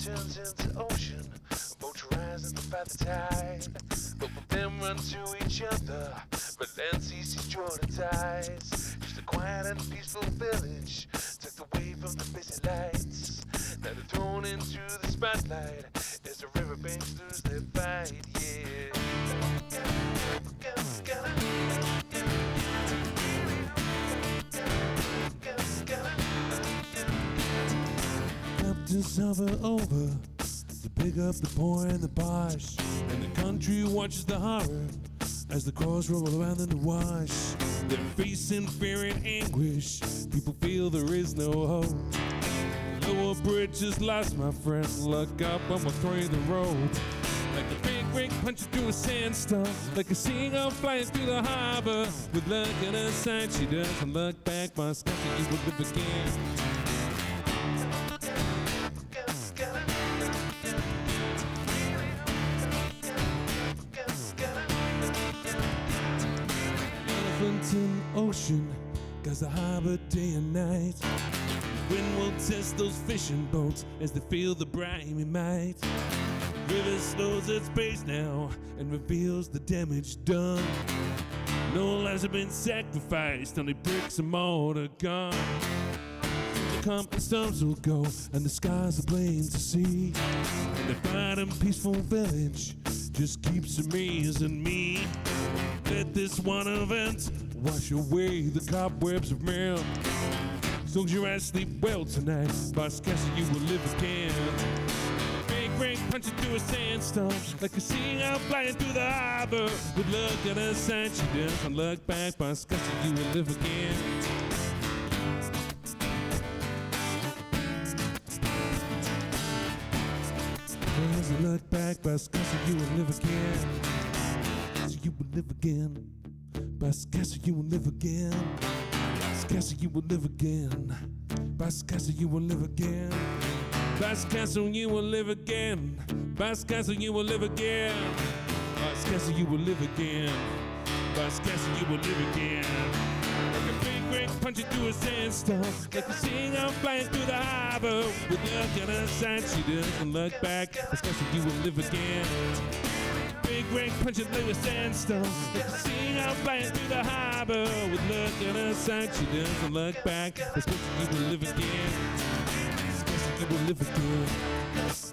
Turns into ocean, boats rising by the tide. Both of them run to each other, but then ceases draw the ties. Just a quiet and peaceful village, tucked away from the busy lights that are thrown into the spotlight as the riverbanks lose their fight. Yeah. Captains hover over to pick up the poor and the posh, and the country watches the horror as the crows roll around in the wash. They're facing fear and anguish. People feel there is no hope. The lower bridge is lost, my friend. Look up, I'm across the road. Like a big rig punches through a sandstorm, like a seagull flying through the harbor. With luck in her side, she doesn't look back. My sky, you will live again. Elephant ocean, guys the harbor day and night. Wind will test those fishing boats as they feel the briny might. River slows its pace now and reveals the damage done. No lives have been sacrificed, only bricks and mortar gone. The calm storms will go and the skies are plain to see. And the bright and peaceful village just keeps amazing me. Let this one event wash away the cobwebs of men. As long as your eyes sleep well tonight, by Castle you will live again. Big rain punching through a sandstorm, like a seagull flying through the harbor. With luck on her side, she doesn't look back, by Castle you will live again. Doesn't look back, by Castle you will live again. So you will live again. Castle you will live again. Castle you will live again. Castle you will live again. Castle you will live again. Castle you will live again. Castle you will live again. Castle you will live again. Like a big rig punching through a sandstorm, like a seagull flying through the harbor. With luck on her side, she doesn't look back. Castle you will live again. Big rig punching through a sandstorm, like a seagull flying through the harbor. With luck on her side, she doesn't look back. Castle you will live again. Castle you will live again.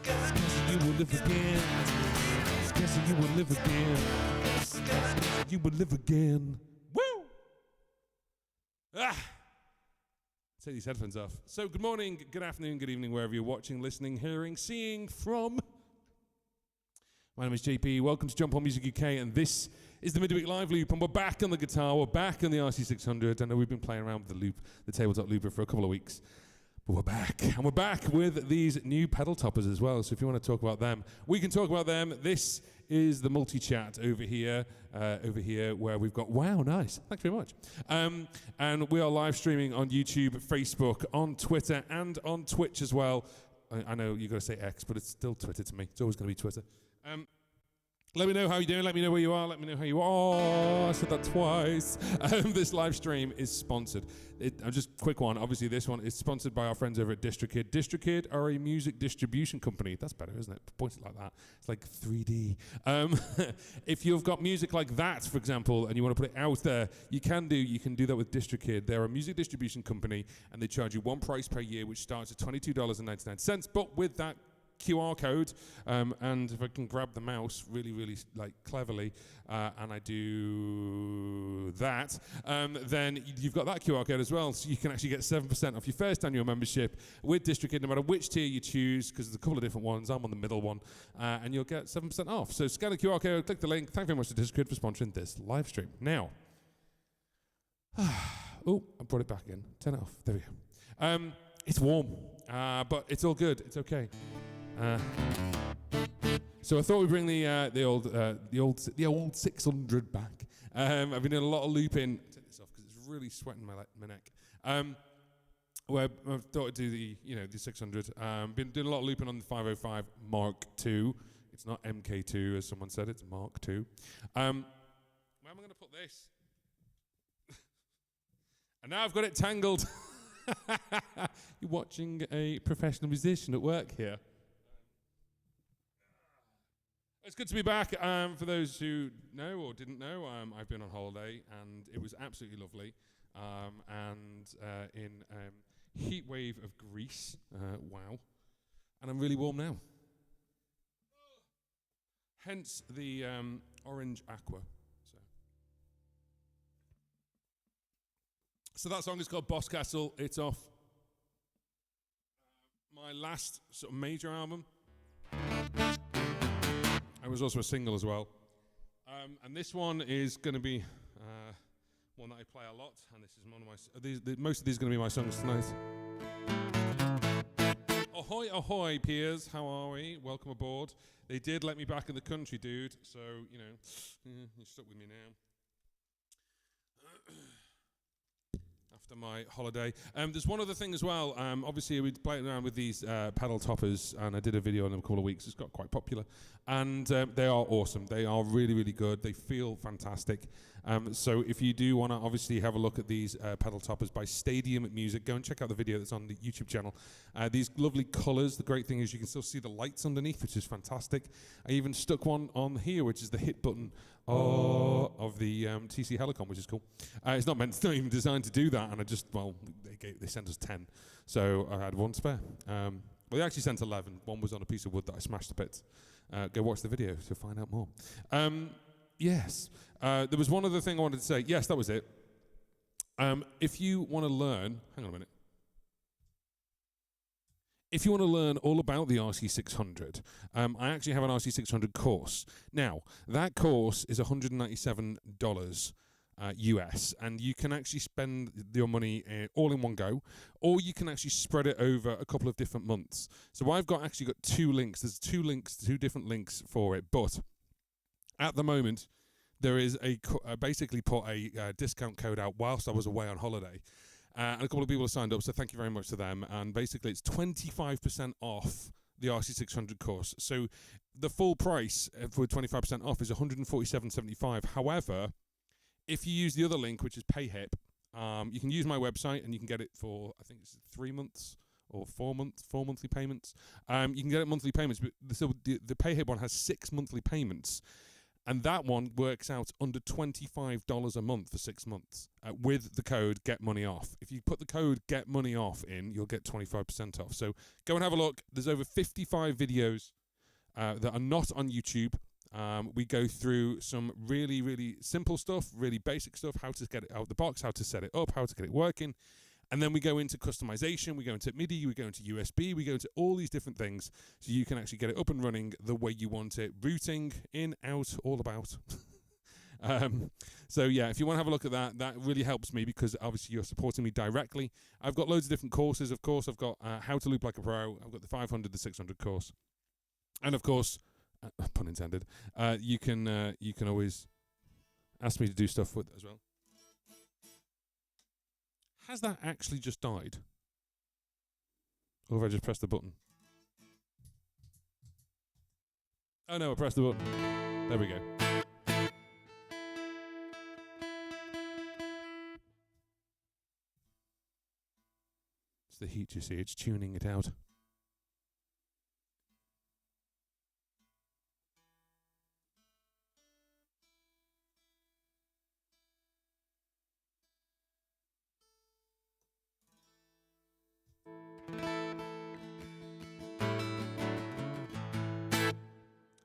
Castle you will live again. Castle you will live again. You will live again. Woo! Ah! Take these headphones off. So good morning, good afternoon, good evening, wherever you're watching, listening, hearing, seeing from. My name is JP, welcome to Jump On Music UK, and this is the Midweek Live Loop, and we're back on the guitar, we're back on the RC600. I know we've been playing around with the loop, the tabletop looper, for a couple of weeks, but we're back. And we're back with these new pedal toppers as well, so if you want to talk about them, we can talk about them. This is the multi-chat over here where we've got, wow, nice, thanks very much. And we are live streaming on YouTube, Facebook, on Twitter, and on Twitch as well. I know you've got to say X, but it's still Twitter to me. It's always going to be Twitter. Let me know how you're doing, let me know where you are, let me know how you are. I said that twice. This live stream is sponsored. Just a quick one, obviously this one is sponsored by our friends over at DistroKid. DistroKid are a music distribution company. That's better, isn't it? Point it like that. It's like 3D. If you've got music like that, for example, and you want to put it out there, you can do that with DistroKid. They're a music distribution company, and they charge you one price per year, which starts at $22.99. But with that QR code, and if I can grab the mouse really like cleverly, and I do that, then you've got that QR code as well, so you can actually get 7% off your first annual membership with DistroKid, no matter which tier you choose, because there's a couple of different ones. I'm on the middle one, and you'll get 7% off. So scan the QR code, click the link. Thank you very much to DistroKid for sponsoring this live stream. Now, oh, I brought it back again. Turn it off. There we go. It's warm, but it's all good. It's okay. So I thought we'd bring the old 600 back, I've been doing a lot of looping. Take this off because it's really sweating my neck. Where I thought I'd do the 600. Been doing a lot of looping on the 505 Mark II. It's not MK2 as someone said, it's Mark II. Where am I going to put this? And now I've got it tangled. You're watching a professional musician at work here. It's good to be back. For those who know or didn't know, I've been on holiday and it was absolutely lovely. In heat wave of Greece, wow. And I'm really warm now. Hence the orange aqua. So that song is called Boss Castle. It's off my last sort of major album. It was also a single as well. And this one is going to be one that I play a lot. And this is one of my... most of these are going to be my songs tonight. Ahoy, ahoy, peers. How are we? Welcome aboard. They did let me back in the country, dude. So, you're stuck with me now. After my holiday. There's one other thing as well. Obviously, we're playing around with these pedal toppers, and I did a video on them a couple of weeks. It's got quite popular. And they are awesome. They are really, really good. They feel fantastic. So if you do want to obviously have a look at these pedal toppers by Stadium Music, go and check out the video that's on the YouTube channel. These lovely colours. The great thing is you can still see the lights underneath, which is fantastic. I even stuck one on here, which is the hit button of the TC Helicon, which is cool. It's not even designed to do that, and they sent us 10, so I had one spare. Well, they actually sent 11. One was on a piece of wood that I smashed to bits. Go watch the video to find out more. Yes, there was one other thing I wanted to say. Yes, that was it. If you want to learn, hang on a minute. If you want to learn all about the RC600, I actually have an RC600 course. Now, that course is $197 US, and you can actually spend your money all in one go, or you can actually spread it over a couple of different months. So I've actually got two links. There's two different links for it, but at the moment, there is basically put a discount code out whilst I was away on holiday. And a couple of people have signed up, so thank you very much to them. And basically, it's 25% off the RC600 course. So the full price for 25% off is $147.75. However, if you use the other link, which is PayHip, you can use my website and you can get it for, I think it's 3 months or 4 monthly payments. You can get it monthly payments, but the PayHip one has 6 monthly payments. And that one works out under $25 a month for 6 months with the code Get Money Off. If you put the code Get Money Off in, you'll get 25% off. So go and have a look. There's over 55 videos that are not on YouTube. We go through some really, really simple stuff, really basic stuff, how to get it out of the box, how to set it up, how to get it working. And then we go into customization, we go into MIDI, we go into USB, we go into all these different things so you can actually get it up and running the way you want it. Routing, in, out, all about. So yeah, if you want to have a look at that, that really helps me because obviously you're supporting me directly. I've got loads of different courses. Of course, I've got How to Loop Like a Pro. I've got the 500, the 600 course. And of course, pun intended, you can always ask me to do stuff with it as well. Has that actually just died? Or have I just pressed the button? Oh no, I pressed the button. There we go. It's the heat, you see. It's tuning it out.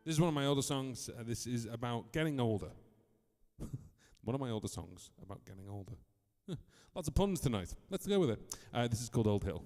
This is one of my older songs. This is about getting older. One of my older songs about getting older. Lots of puns tonight. Let's go with it. This is called Old Hill.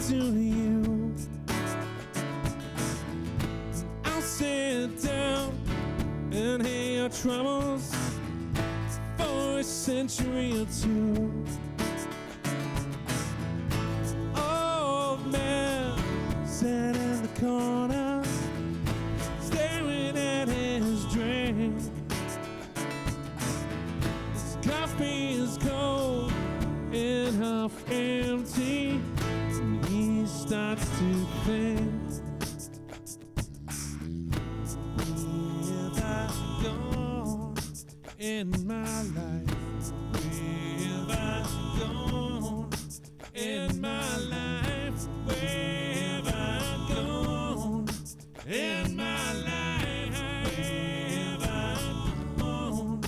to you. I'll sit down and hear your troubles for a century or two. Old man sat in the corner, staring at his drink. His coffee is cold and half empty, and he starts to think. Where have I gone in my life? Where have I gone in my life? Where have I gone in my life? Where have I gone?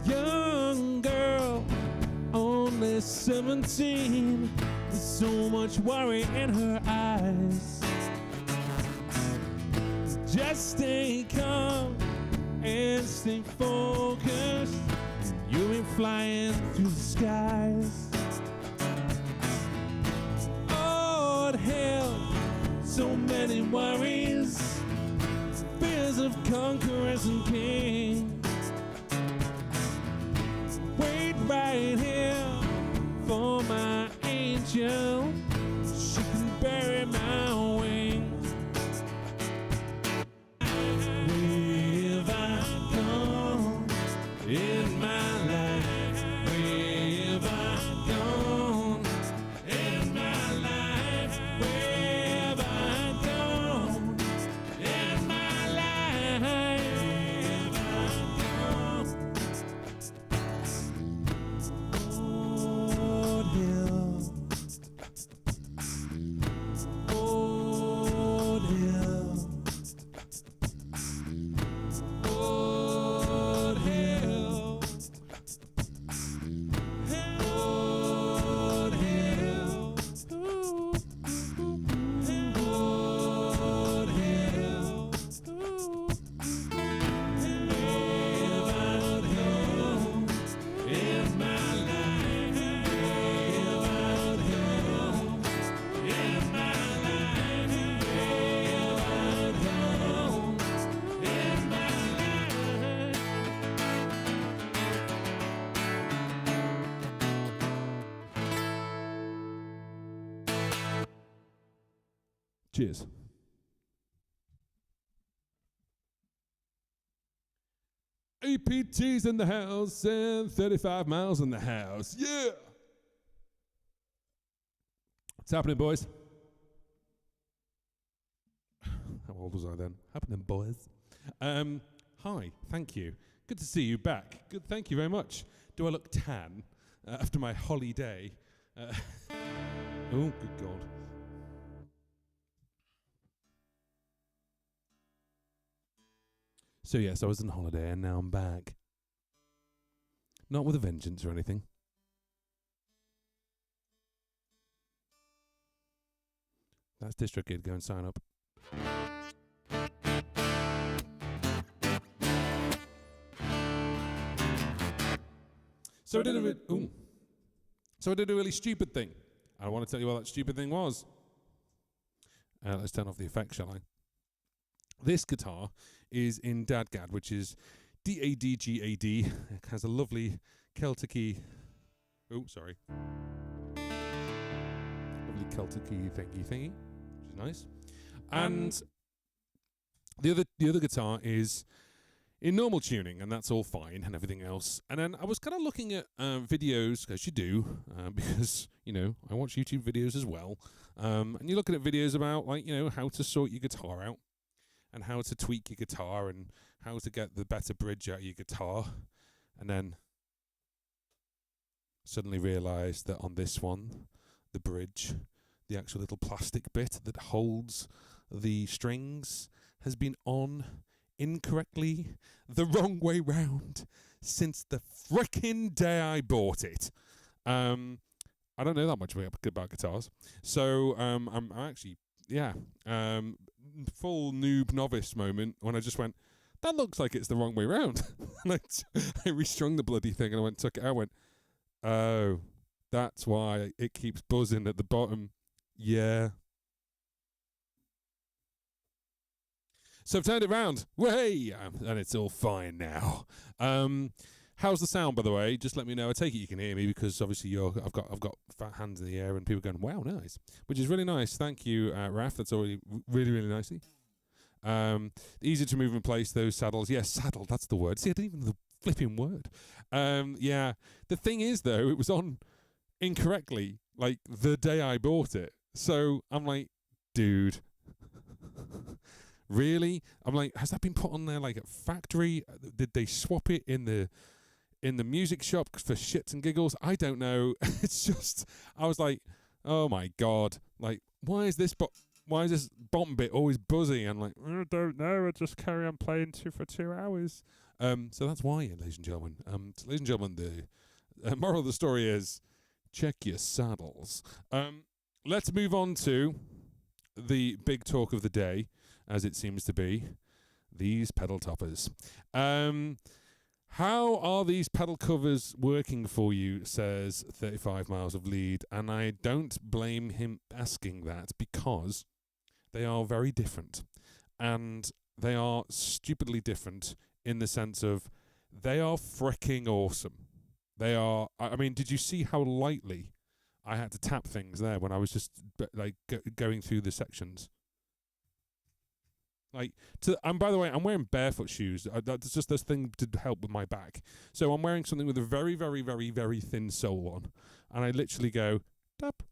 Young girl, only 17, with so much worry in her eyes. Just stay calm and stay focused. You'll be flying through the skies. Oh hell, so many worries, fears of conquerors and kings. Wait right here for my angel, she can bury my wings. Where have I gone in my life? Where have I gone in my life? Where have I gone in my life? Where have I gone? Old hill, old hill, old hill, old hill, old hill. Where have I gone in my life? Where have I gone in my life? Where have I gone in my life? Cheers. APT's in the house and 35 miles in the house. Yeah. What's happening, boys? How old was I then? Happening, boys. Hi, thank you. Good to see you back. Good, thank you very much. Do I look tan after my holiday? Oh, good God. So yes, I was on holiday and now I'm back. Not with a vengeance or anything. That's DistroKid. Go and sign up. So I did a really stupid thing. I want to tell you what that stupid thing was. Let's turn off the effect, shall I? This guitar is in Dadgad, which is D-A-D-G-A-D. It has a lovely Celtic-y... Oh, sorry. Lovely Celtic-y thingy, which is nice. And the other guitar is in normal tuning, and that's all fine and everything else. And then I was kind of looking at videos, as you do, because, you know, I watch YouTube videos as well. And you're looking at videos about, like, you know, how to sort your guitar out, and how to tweak your guitar, and how to get the better bridge out of your guitar. And then suddenly realised that on this one, the bridge, the actual little plastic bit that holds the strings, has been on incorrectly, the wrong way round, since the frickin' day I bought it. I don't know that much about guitars, so I'm actually, yeah, full noob novice moment when I just went, that looks like it's the wrong way round. And I restrung the bloody thing and I took it out, went, oh, that's why it keeps buzzing at the bottom. Yeah. So I've turned it round. Way! And it's all fine now. How's the sound, by the way? Just let me know. I take it you can hear me because obviously I've got fat hands in the air and people going, wow, nice. Which is really nice. Thank you, Raf. That's already really, really nicely. Easy to move in place, those saddles. Yes, saddle, that's the word. See, I didn't even know the flipping word. Yeah. The thing is, though, it was on incorrectly, like, the day I bought it. So I'm like, dude. Really? I'm like, has that been put on there like at factory? Did they swap it in the music shop for shits and giggles? I don't know. It's just, I was like, oh my God. Like, why is this bottom bit always buzzing? I'm like, I don't know. I just carry on playing for 2 hours. So that's why, ladies and gentlemen. Ladies and gentlemen, the moral of the story is check your saddles. Let's move on to the big talk of the day, as it seems to be, these pedal toppers. How are these pedal covers working for you, says 35 Miles of Lead. And I don't blame him asking that because they are very different. And they are stupidly different in the sense of they are freaking awesome. They are, I mean, did you see how lightly I had to tap things there when I was just like going through the sections? Like, and by the way, I'm wearing barefoot shoes. That's just this thing to help with my back. So I'm wearing something with a very, very, very, very thin sole on, and I literally go tap,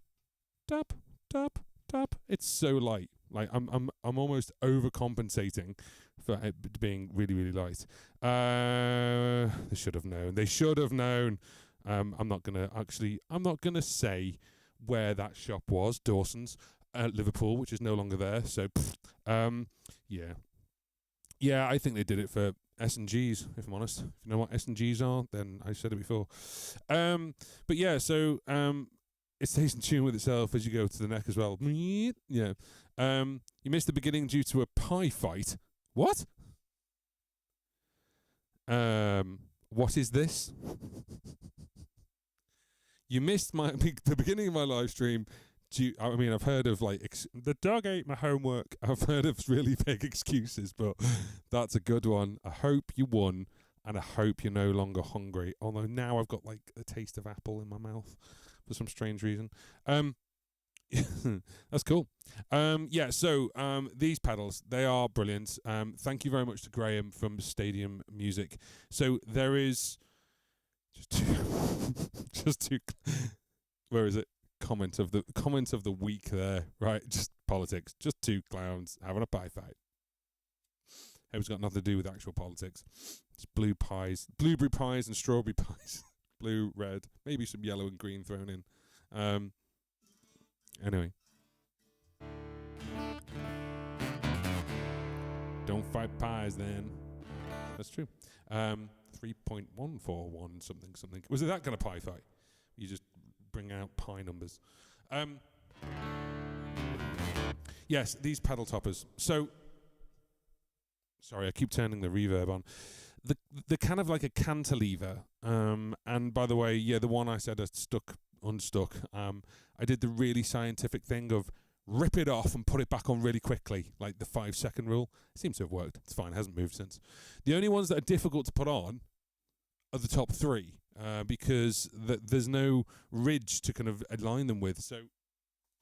tap, tap, tap. It's so light. Like I'm almost overcompensating for it being really, really light. They should have known. They should have known. I'm not gonna say where that shop was. Dawson's. Liverpool, which is no longer there. So, yeah, I think they did it for S&Gs. If I'm honest, if you know what S&Gs are, then I said it before. But yeah, so it stays in tune with itself as you go to the neck as well. Yeah, you missed the beginning due to a pie fight. What? What is this? You missed the beginning of my live stream. I mean, I've heard of like the dog ate my homework. I've heard of really big excuses, but that's a good one. I hope you won, and I hope you're no longer hungry. Although now I've got like a taste of apple in my mouth for some strange reason. That's cool. Yeah. So these pedals, they are brilliant. Thank you very much to Graham from Stadium Music. So there is just two. Where is it? Comment of the week there, right? Just politics, just two clowns having a pie fight. It's got nothing to do with actual politics. It's blueberry pies and strawberry pies, blue, red, maybe some yellow and green thrown in. Anyway, don't fight pies then. That's true. 3.141 something. Was it that kind of pie fight? You just bring out pie numbers. Yes, these pedal toppers. So, sorry, I keep turning the reverb on. The kind of like a cantilever. And by the way, yeah, the one I said unstuck. I did the really scientific thing of rip it off and put it back on really quickly, like the 5-second rule. It seems to have worked. It's fine. It hasn't moved since. The only ones that are difficult to put on are the top three. Because there's no ridge to kind of align them with. So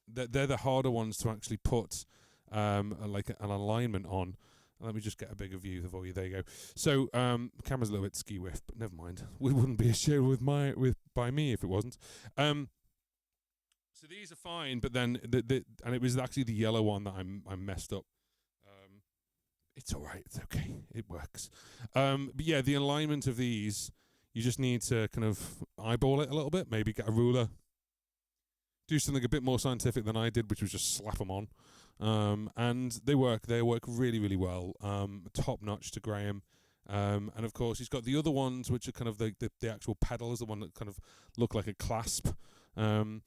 they're the harder ones to actually put like an alignment on. Let me just get a bigger view for you. There you go. So camera's a little bit skew-whiff, but never mind. We wouldn't be a show by me if it wasn't. So these are fine, but then and it was actually the yellow one that I messed up. It's all right. It's okay. It works. But yeah, the alignment of these. You just need to kind of eyeball it a little bit, maybe get a ruler, do something a bit more scientific than I did, which was just slap them on. And they work really, really well. Top notch to Graham. And of course, he's got the other ones, which are kind of the actual pedals, the one that kind of look like a clasp. And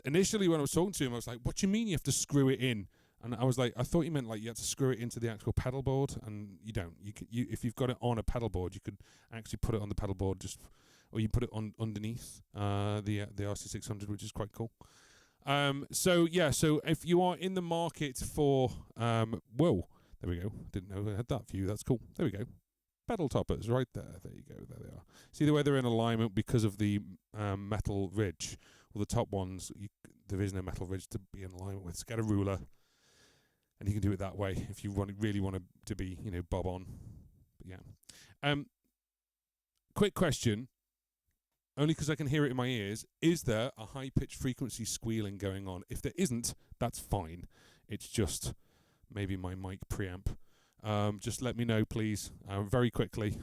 initially when I was talking to him, I was like, what do you mean you have to screw it in? And I was like, I thought you meant like you had to screw it into the actual pedal board, and you don't. You if you've got it on a pedal board, you could actually put it on the pedal board or you put it on underneath the RC600, which is quite cool. So if you are in the market for whoa, there we go. Didn't know I had that view. That's cool. There we go. Pedal toppers right there. There you go. There they are. See the way they're in alignment because of the metal ridge. Well, the top ones, there is no metal ridge to be in alignment with. So get a ruler. And you can do it that way if you really want to be, bob on. But yeah. Quick question, only because I can hear it in my ears. Is there a high-pitched frequency squealing going on? If there isn't, that's fine. It's just maybe my mic preamp. Just let me know, please, very quickly.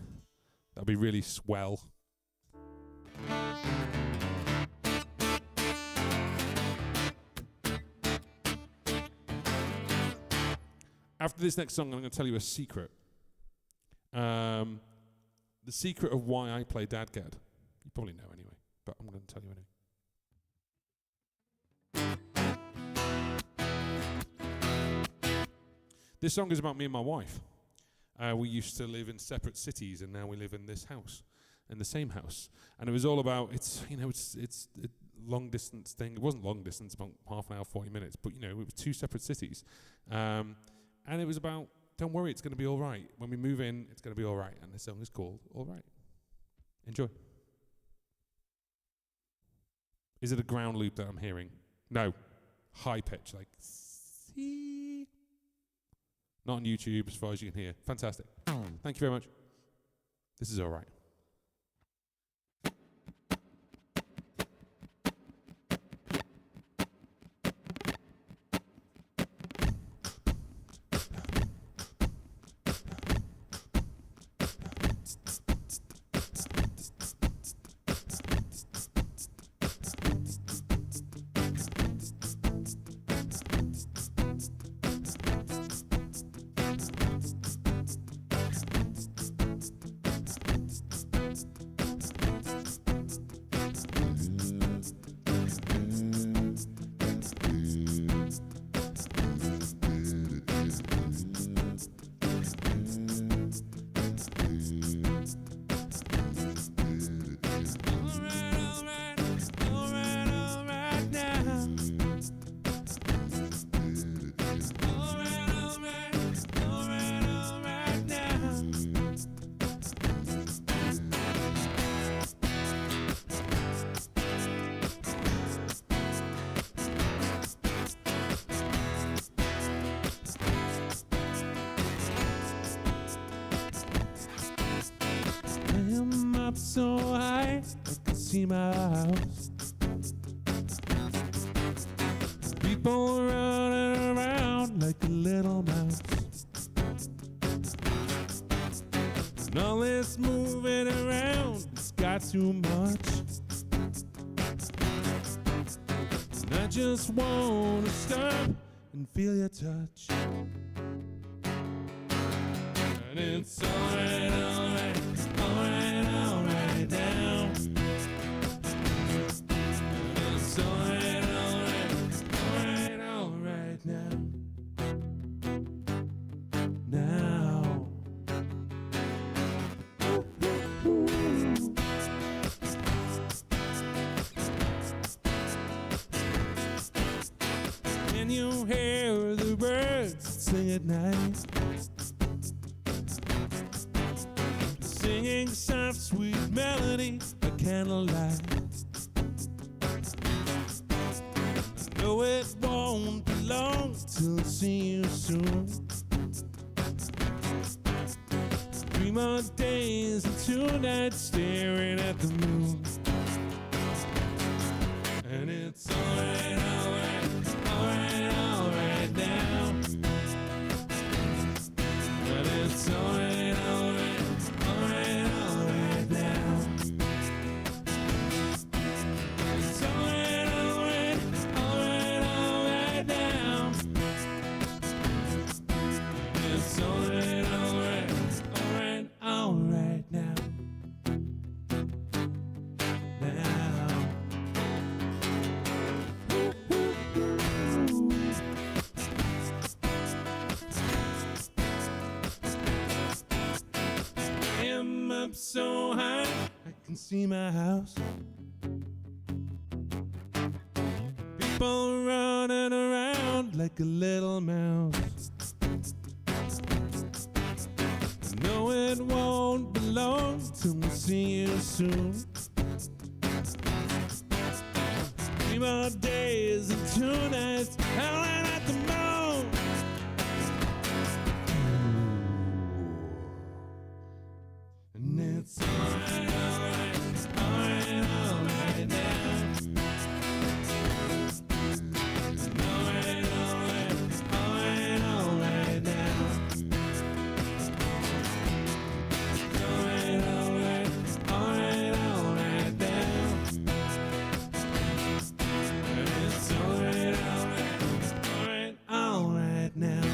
That'd be really swell. After this next song, I'm going to tell you a secret. The secret of why I play Dadgad. You probably know anyway, but I'm going to tell you anyway. This song is about me and my wife. We used to live in separate cities, and now we live in this house, in the same house. And it was all about, it's a long distance thing. It wasn't long distance, about half an hour, 40 minutes, but it was two separate cities. And it was about, don't worry, it's going to be all right. When we move in, it's going to be all right. And the song is called All Right. Enjoy. Is it a ground loop that I'm hearing? No. High pitch, like C. Not on YouTube, as far as you can hear. Fantastic. Thank you very much. This is All Right. So high, I can see my house. People running around like a little mouse. And all this moving around, it's got too much. And I just want to stop and feel your touch. And it's alright, alright, alright, alright now. And it's alright, alright, alright, alright now. Now. Can you hear the birds sing at night? Singing soft, sweet melody by candlelight. I know it won't be long till I see you soon. 3 more days and 2 nights staring at the moon. And it's alright, alright, alright, alright now. But it's alright, alright, alright, alright now. It's alright, alright, alright, alright now. It's alright, alright, alright, alright now. Now. so high I can see my house. People running around like a little mouse. No, it won't be long till we see you soon. 3 more days and 2 nights howling at the moon. And it's alright, alright, alright, alright now. Alright, alright, alright, alright now. Alright, alright, alright, alright now. And it's alright, alright, alright, alright now.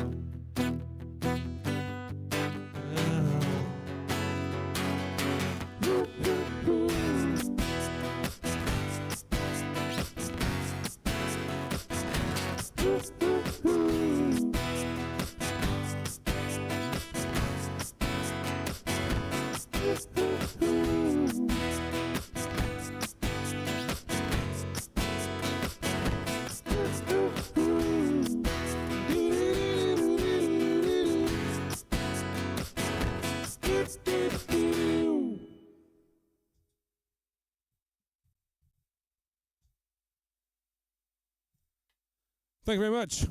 Thank you very much.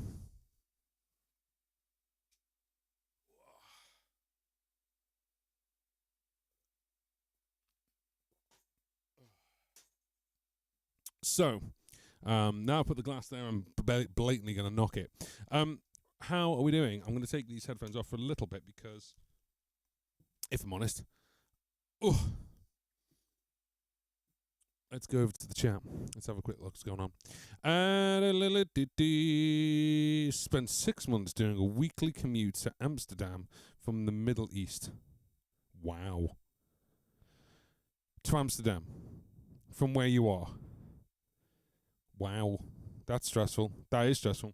So, now I put the glass there, I'm blatantly going to knock it. How are we doing? I'm going to take these headphones off for a little bit because, if I'm honest, let's go over to the chat. Let's have a quick look what's going on. Spent 6 months doing a weekly commute to Amsterdam from the Middle East. Wow. To Amsterdam. From where you are. Wow. That's stressful. That is stressful.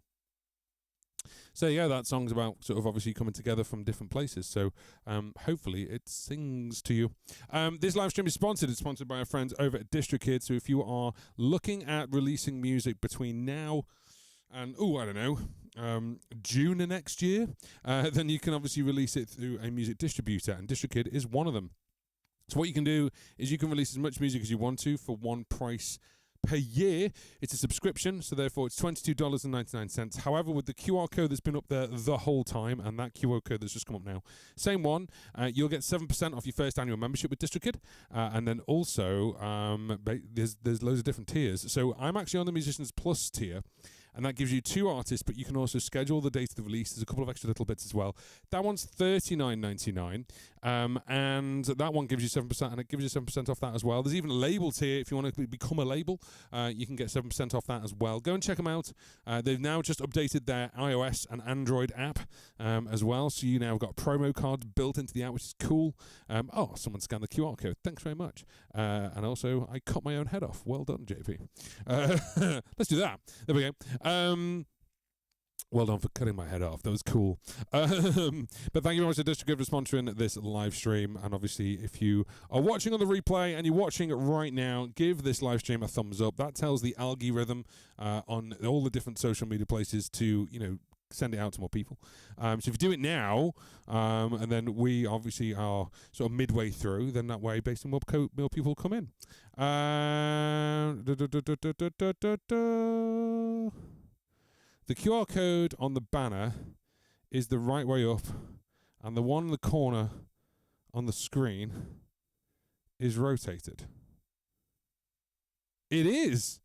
So yeah, that song's about sort of obviously coming together from different places. So hopefully it sings to you. This live stream is sponsored. It's sponsored by our friends over at DistroKid. So if you are looking at releasing music between now and, I don't know, June of next year, then you can obviously release it through a music distributor, and DistroKid is one of them. So what you can do is you can release as much music as you want to for one price per year. It's a subscription, so therefore it's $22.99. However, with the QR code that's been up there the whole time, and that QR code that's just come up now, same one, you'll get 7% off your first annual membership with DistroKid, and then also there's loads of different tiers. So I'm actually on the Musicians Plus tier, and that gives you 2 artists, but you can also schedule the date of the release. There's a couple of extra little bits as well. That one's $39.99, and that one gives you 7%, and it gives you 7% off that as well. There's even a label tier. If you want to become a label, you can get 7% off that as well. Go and check them out. They've now just updated their iOS and Android app as well, so you now got promo cards built into the app, which is cool. Someone scanned the QR code. Thanks very much. And also, I cut my own head off. Well done, JP. Let's do that. There we go. Well done for cutting my head off. That was cool. But thank you very much to DistroKid for sponsoring this live stream. And obviously, if you are watching on the replay and you're watching it right now, give this live stream a thumbs up. That tells the algorithm on all the different social media places to, send it out to more people. So if you do it now, and then we obviously are sort of midway through, then that way, basically, more people come in. The QR code on the banner is the right way up, and the one in the corner on the screen is rotated. It is!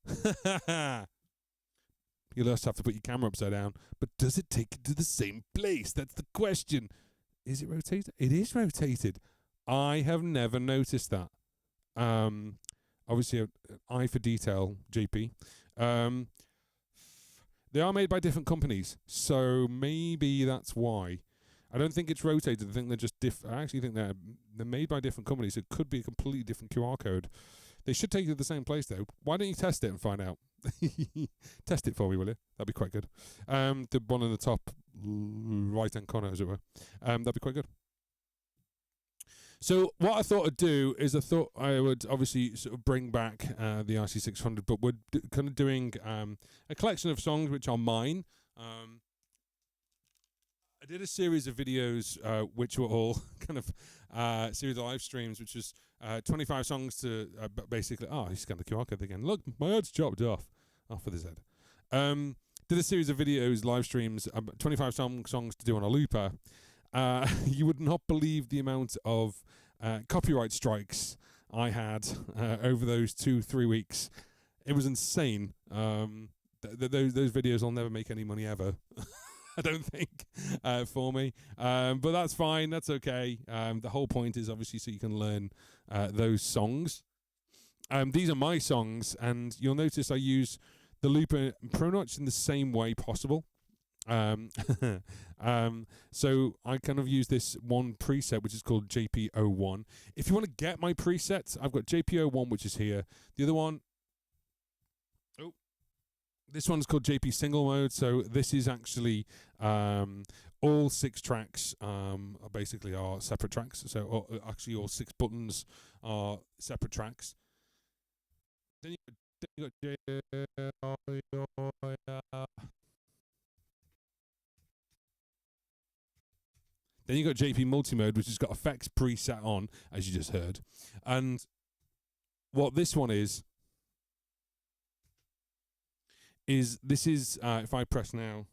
You'll just have to put your camera upside down, but does it take it to the same place? That's the question. Is it rotated? It is rotated. I have never noticed that. Obviously, an eye for detail, JP. They are made by different companies, so maybe that's why. I don't think it's rotated. I think they're just I actually think they're made by different companies. So it could be a completely different QR code. They should take you to the same place, though. Why don't you test it and find out? Test it for me, will you? That'd be quite good. The one in the top right-hand corner, as it were. That'd be quite good. So what I thought I'd do is I thought I would obviously sort of bring back the RC600, but we're kind of doing a collection of songs which are mine. I did a series of videos which were all kind of series of live streams, which was 25 songs to basically. Oh, he scanned the QR code again. Look, my head's chopped off of his head. Did a series of videos, live streams, 25 songs to do on a looper. You would not believe the amount of copyright strikes I had over those 2-3 weeks. It was insane. Those videos will never make any money ever. I don't think for me, but that's fine. That's okay. The whole point is obviously so you can learn those songs. These are my songs, and you'll notice I use the looper pretty much in the same way possible. So I kind of use this one preset which is called JP01. If you want to get my presets, I've got JP01, which is here. The other one, this one's called JP single mode. So this is actually all 6 tracks basically are separate tracks. So actually all 6 buttons are separate tracks. Then you got JP multi-mode, which has got effects preset on, as you just heard. And what this one is this is, if I press now,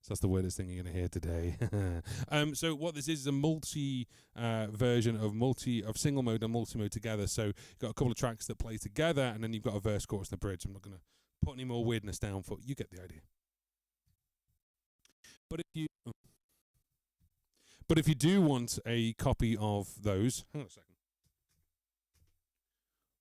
so that's the weirdest thing you're going to hear today. So what this is a multi version of single mode and multi mode together. So you've got a couple of tracks that play together, and then you've got a verse, chorus, and a bridge. I'm not going to put any more weirdness down for you. Get the idea. But if you do want a copy of those, hang on a second.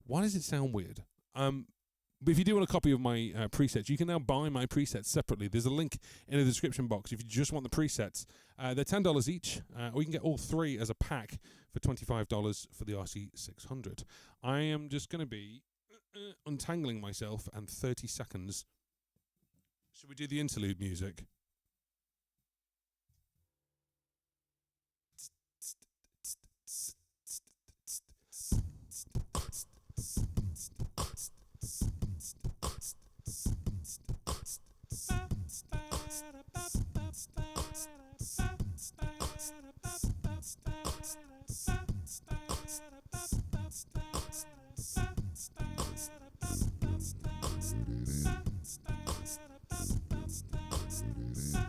Why does it sound weird? But if you do want a copy of my presets, you can now buy my presets separately. There's a link in the description box if you just want the presets. They're $10 each, or you can get all 3 as a pack for $25 for the RC600. I am just going to be untangling myself, and 30 seconds. Should we do the interlude music?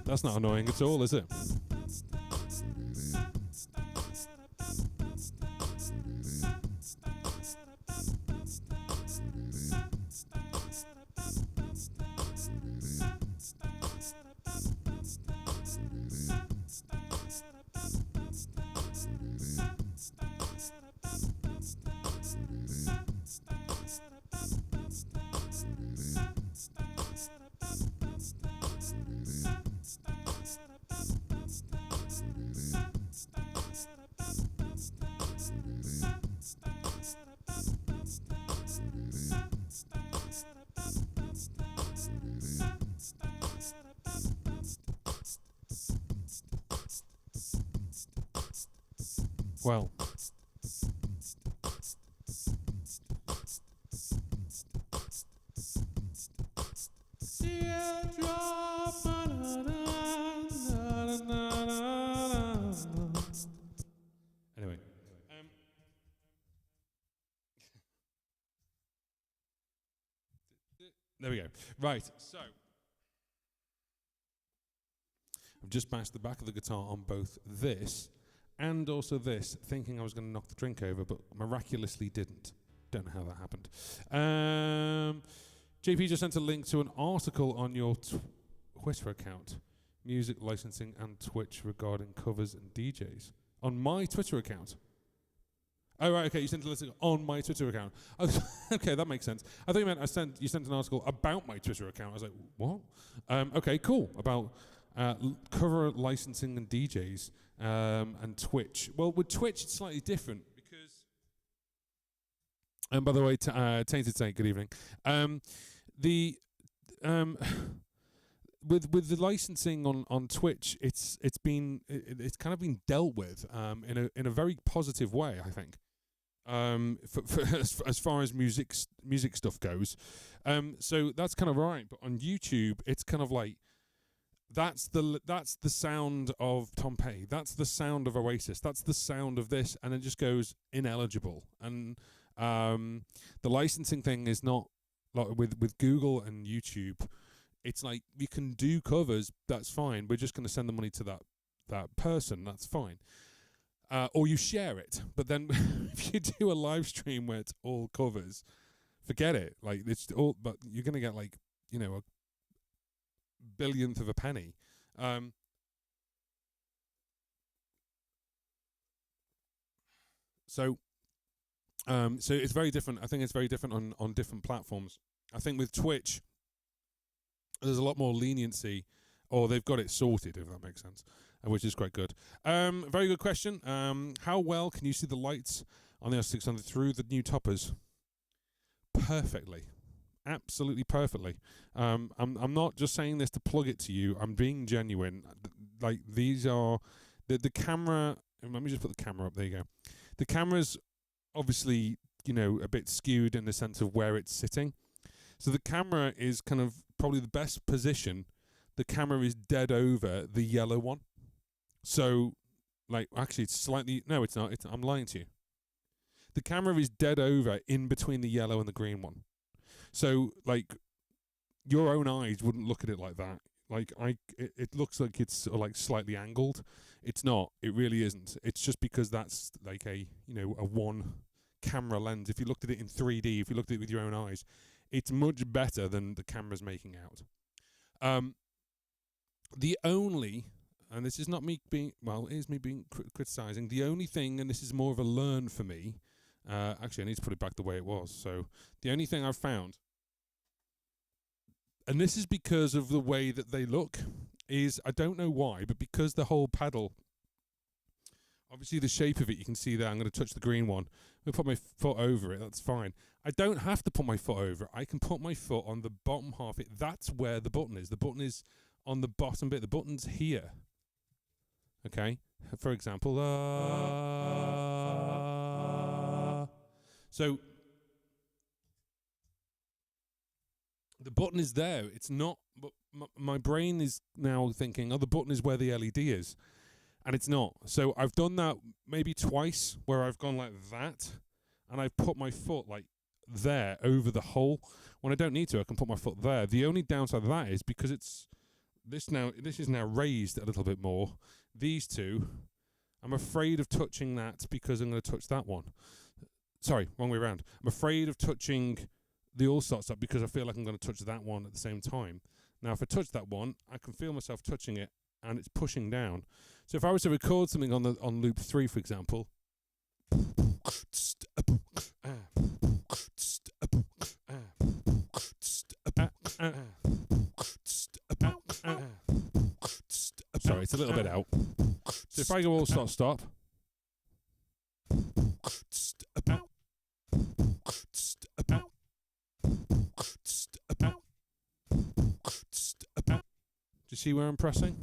That's not annoying at all, is it? Well, anyway, there we go. Right, so I've just bashed the back of the guitar on both this and also this, thinking I was going to knock the drink over, but miraculously didn't. Don't know how that happened. JP just sent a link to an article on your Twitter account, music licensing and Twitch regarding covers and DJs. On my Twitter account. Oh right, okay. You sent a list on my Twitter account. Okay, that makes sense. I thought you meant you sent an article about my Twitter account. I was like, what? Okay, cool. About cover licensing and DJs and Twitch. Well, with Twitch, it's slightly different because. And by the way, Tainted Saint, good evening. The with the licensing on Twitch, it's kind of been dealt with in a very positive way, I think. For as far as music stuff goes, so that's kind of right. But on YouTube, it's kind of like that's the sound of Tom Petty, that's the sound of Oasis, that's the sound of this, and it just goes ineligible. And the licensing thing is not like with Google and YouTube. It's like you can do covers, that's fine. We're just going to send the money to that person, that's fine. Or you share it, but then if you do a live stream where it's all covers, forget it. Like it's all, but you're gonna get like a billionth of a penny. So it's very different. I think it's very different on different platforms. I think with Twitch, there's a lot more leniency, or they've got it sorted, if that makes sense. Which is quite good. Very good question. How well can you see the lights on the R600 through the new toppers? Perfectly. Absolutely perfectly. I'm not just saying this to plug it to you. I'm being genuine. Like, these are... The camera... Let me just put the camera up. There you go. The camera's obviously, a bit skewed in the sense of where it's sitting. So the camera is kind of probably the best position. The camera is dead over the yellow one. So, like, actually, it's slightly... No, it's not. I'm lying to you. The camera is dead over in between the yellow and the green one. So, like, your own eyes wouldn't look at it like that. Like, it looks like it's sort of like slightly angled. It's not. It really isn't. It's just because that's like a one camera lens. If you looked at it in 3D, if you looked at it with your own eyes, it's much better than the camera's making out. The only... And this is not me being, well, it is me being criticising. The only thing, and this is more of a learn for me, actually I need to put it back the way it was. So the only thing I've found, and this is because of the way that they look, is, I don't know why, but because the whole pedal, obviously the shape of it, you can see there, I'm going to touch the green one. I'm going to put my foot over it, that's fine. I don't have to put my foot over it. I can put my foot on the bottom half. That's where the button is. The button is on the bottom bit. The button's here. Okay, for example, so the button is there. It's not, but my brain is now thinking, oh, the button is where the LED is, and it's not. So I've done that maybe twice, where I've gone like that, and I've put my foot like there over the hole. When I don't need to, I can put my foot there. The only downside of that is because this is now raised a little bit more. These two, I'm afraid of touching that because I'm going to touch that one. Sorry, wrong way around. I'm afraid of touching the all sorts up because I feel like I'm going to touch that one at the same time. Now, if I touch that one, I can feel myself touching it, and it's pushing down. So if I was to record something on loop 3, for example, sorry, it's a little bit out. So if I go all stop. Do you see where I'm pressing?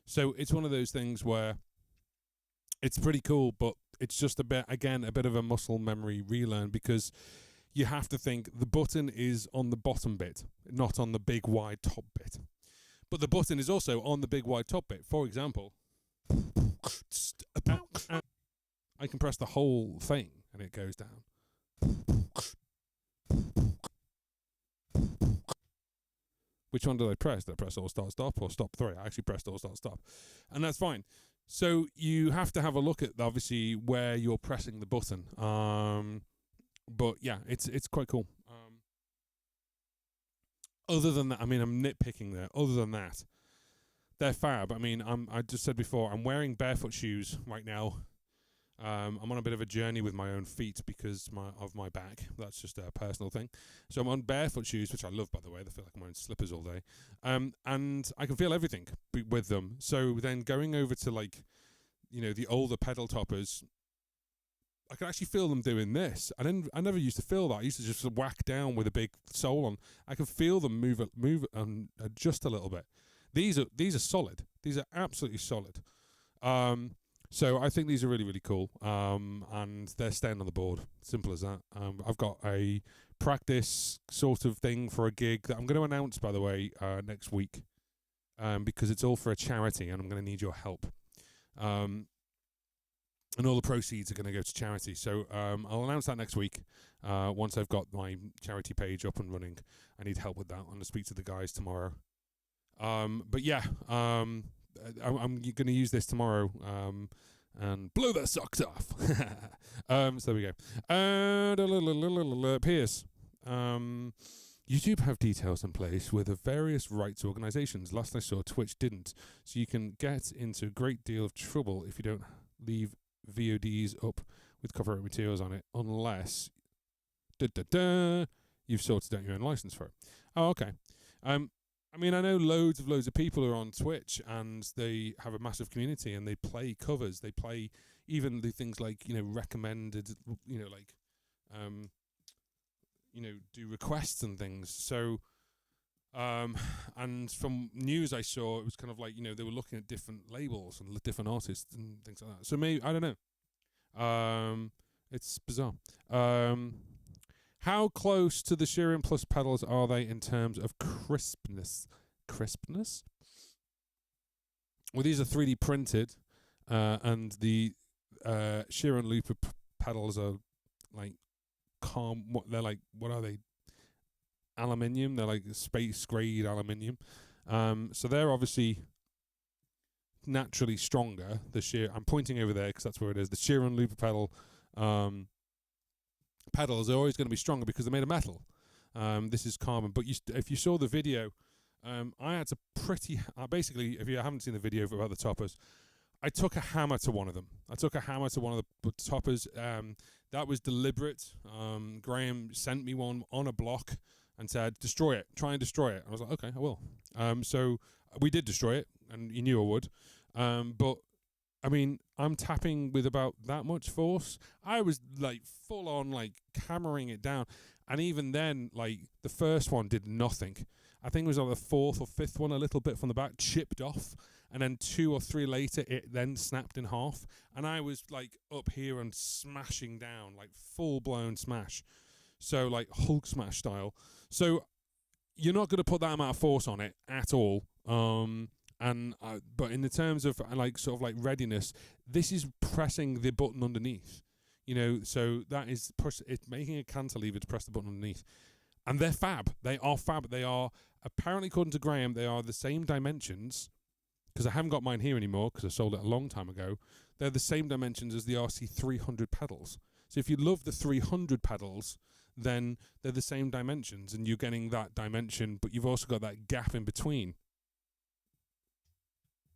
So it's one of those things where it's pretty cool, but it's just a bit of a muscle memory relearn, because you have to think the button is on the bottom bit, not on the big wide top bit. But the button is also on the big wide top bit. For example, I can press the whole thing and it goes down. Which one did I press? Did I press all start stop or stop 3? I actually pressed all start stop. And that's fine. So you have to have a look at, obviously, where you're pressing the button. But yeah, it's quite cool. Other than that, I mean, I'm nitpicking there. Other than that, they're fab. I mean, I just said before, I'm wearing barefoot shoes right now. I'm on a bit of a journey with my own feet because of my back. That's just a personal thing. So I'm on barefoot shoes, which I love, by the way. I feel like I'm wearing slippers all day. And I can feel everything with them. So then going over to, like, you know, the older pedal toppers, I can actually feel them doing this. I never used to feel that. I used to just whack down with a big sole on. I can feel them move and adjust a little bit. These are solid. These are absolutely solid. So I think these are really, really cool. And they're staying on the board. Simple as that. I've got a practice sort of thing for a gig that I'm going to announce, by the way, next week. Because it's all for a charity and I'm going to need your help. And all the proceeds are going to go to charity. So I'll announce that next week once I've got my charity page up and running. I need help with that. I'm going to speak to the guys tomorrow. But yeah, I'm going to use this tomorrow and blow their socks off. So there we go. Piers. YouTube have details in place with the various rights organisations. Last I saw, Twitch didn't. So you can get into a great deal of trouble if you don't leave VODs up with copyright materials on it, unless you've sorted out your own license for it. Oh, okay. I mean, I know loads of people are on Twitch and they have a massive community and they play covers. They play even the things like, you know, recommended, you know, like, you know, do requests and things. So, and from news I saw, it was kind of like, you know, they were looking at different labels and different artists and things like that. So maybe, I don't know. It's bizarre. How close to the Sheeran Plus pedals are they in terms of crispness? Crispness? Well, these are 3D printed, and the Sheeran Looper pedals are like they're like, what are they? Aluminium. They're like space grade aluminium. So they're obviously naturally stronger. I'm pointing over there because that's where it is. The Sheeran Looper pedal pedals are always going to be stronger because they're made of metal. This is carbon. But if you saw the video, I had to basically, if you haven't seen the video about the toppers, I took a hammer to one of them. I took a hammer to one of the toppers. That was deliberate. Graham sent me one on a block and said, destroy it. Try and destroy it. I was like, okay, I will. So we did destroy it, and you knew I would. But, I mean, I'm tapping with about that much force. I was, like, full on, like, hammering it down. And even then, like, the first one did nothing. I think it was on the fourth or fifth one, a little bit from the back, chipped off. And then 2 or 3 later, it then snapped in half. And I was, like, up here and smashing down, like, full-blown smash. So, like, Hulk smash style. So, you're not going to put that amount of force on it at all. But in the terms of, like, sort of, like, readiness, this is pressing the button underneath. You know, so that is it's making a cantilever to press the button underneath. And they're fab. They are fab. They are, apparently, according to Graham, they are the same dimensions. Because I haven't got mine here anymore because I sold it a long time ago. They're the same dimensions as the RC300 pedals. So if you love the 300 pedals, then they're the same dimensions and you're getting that dimension, but you've also got that gap in between,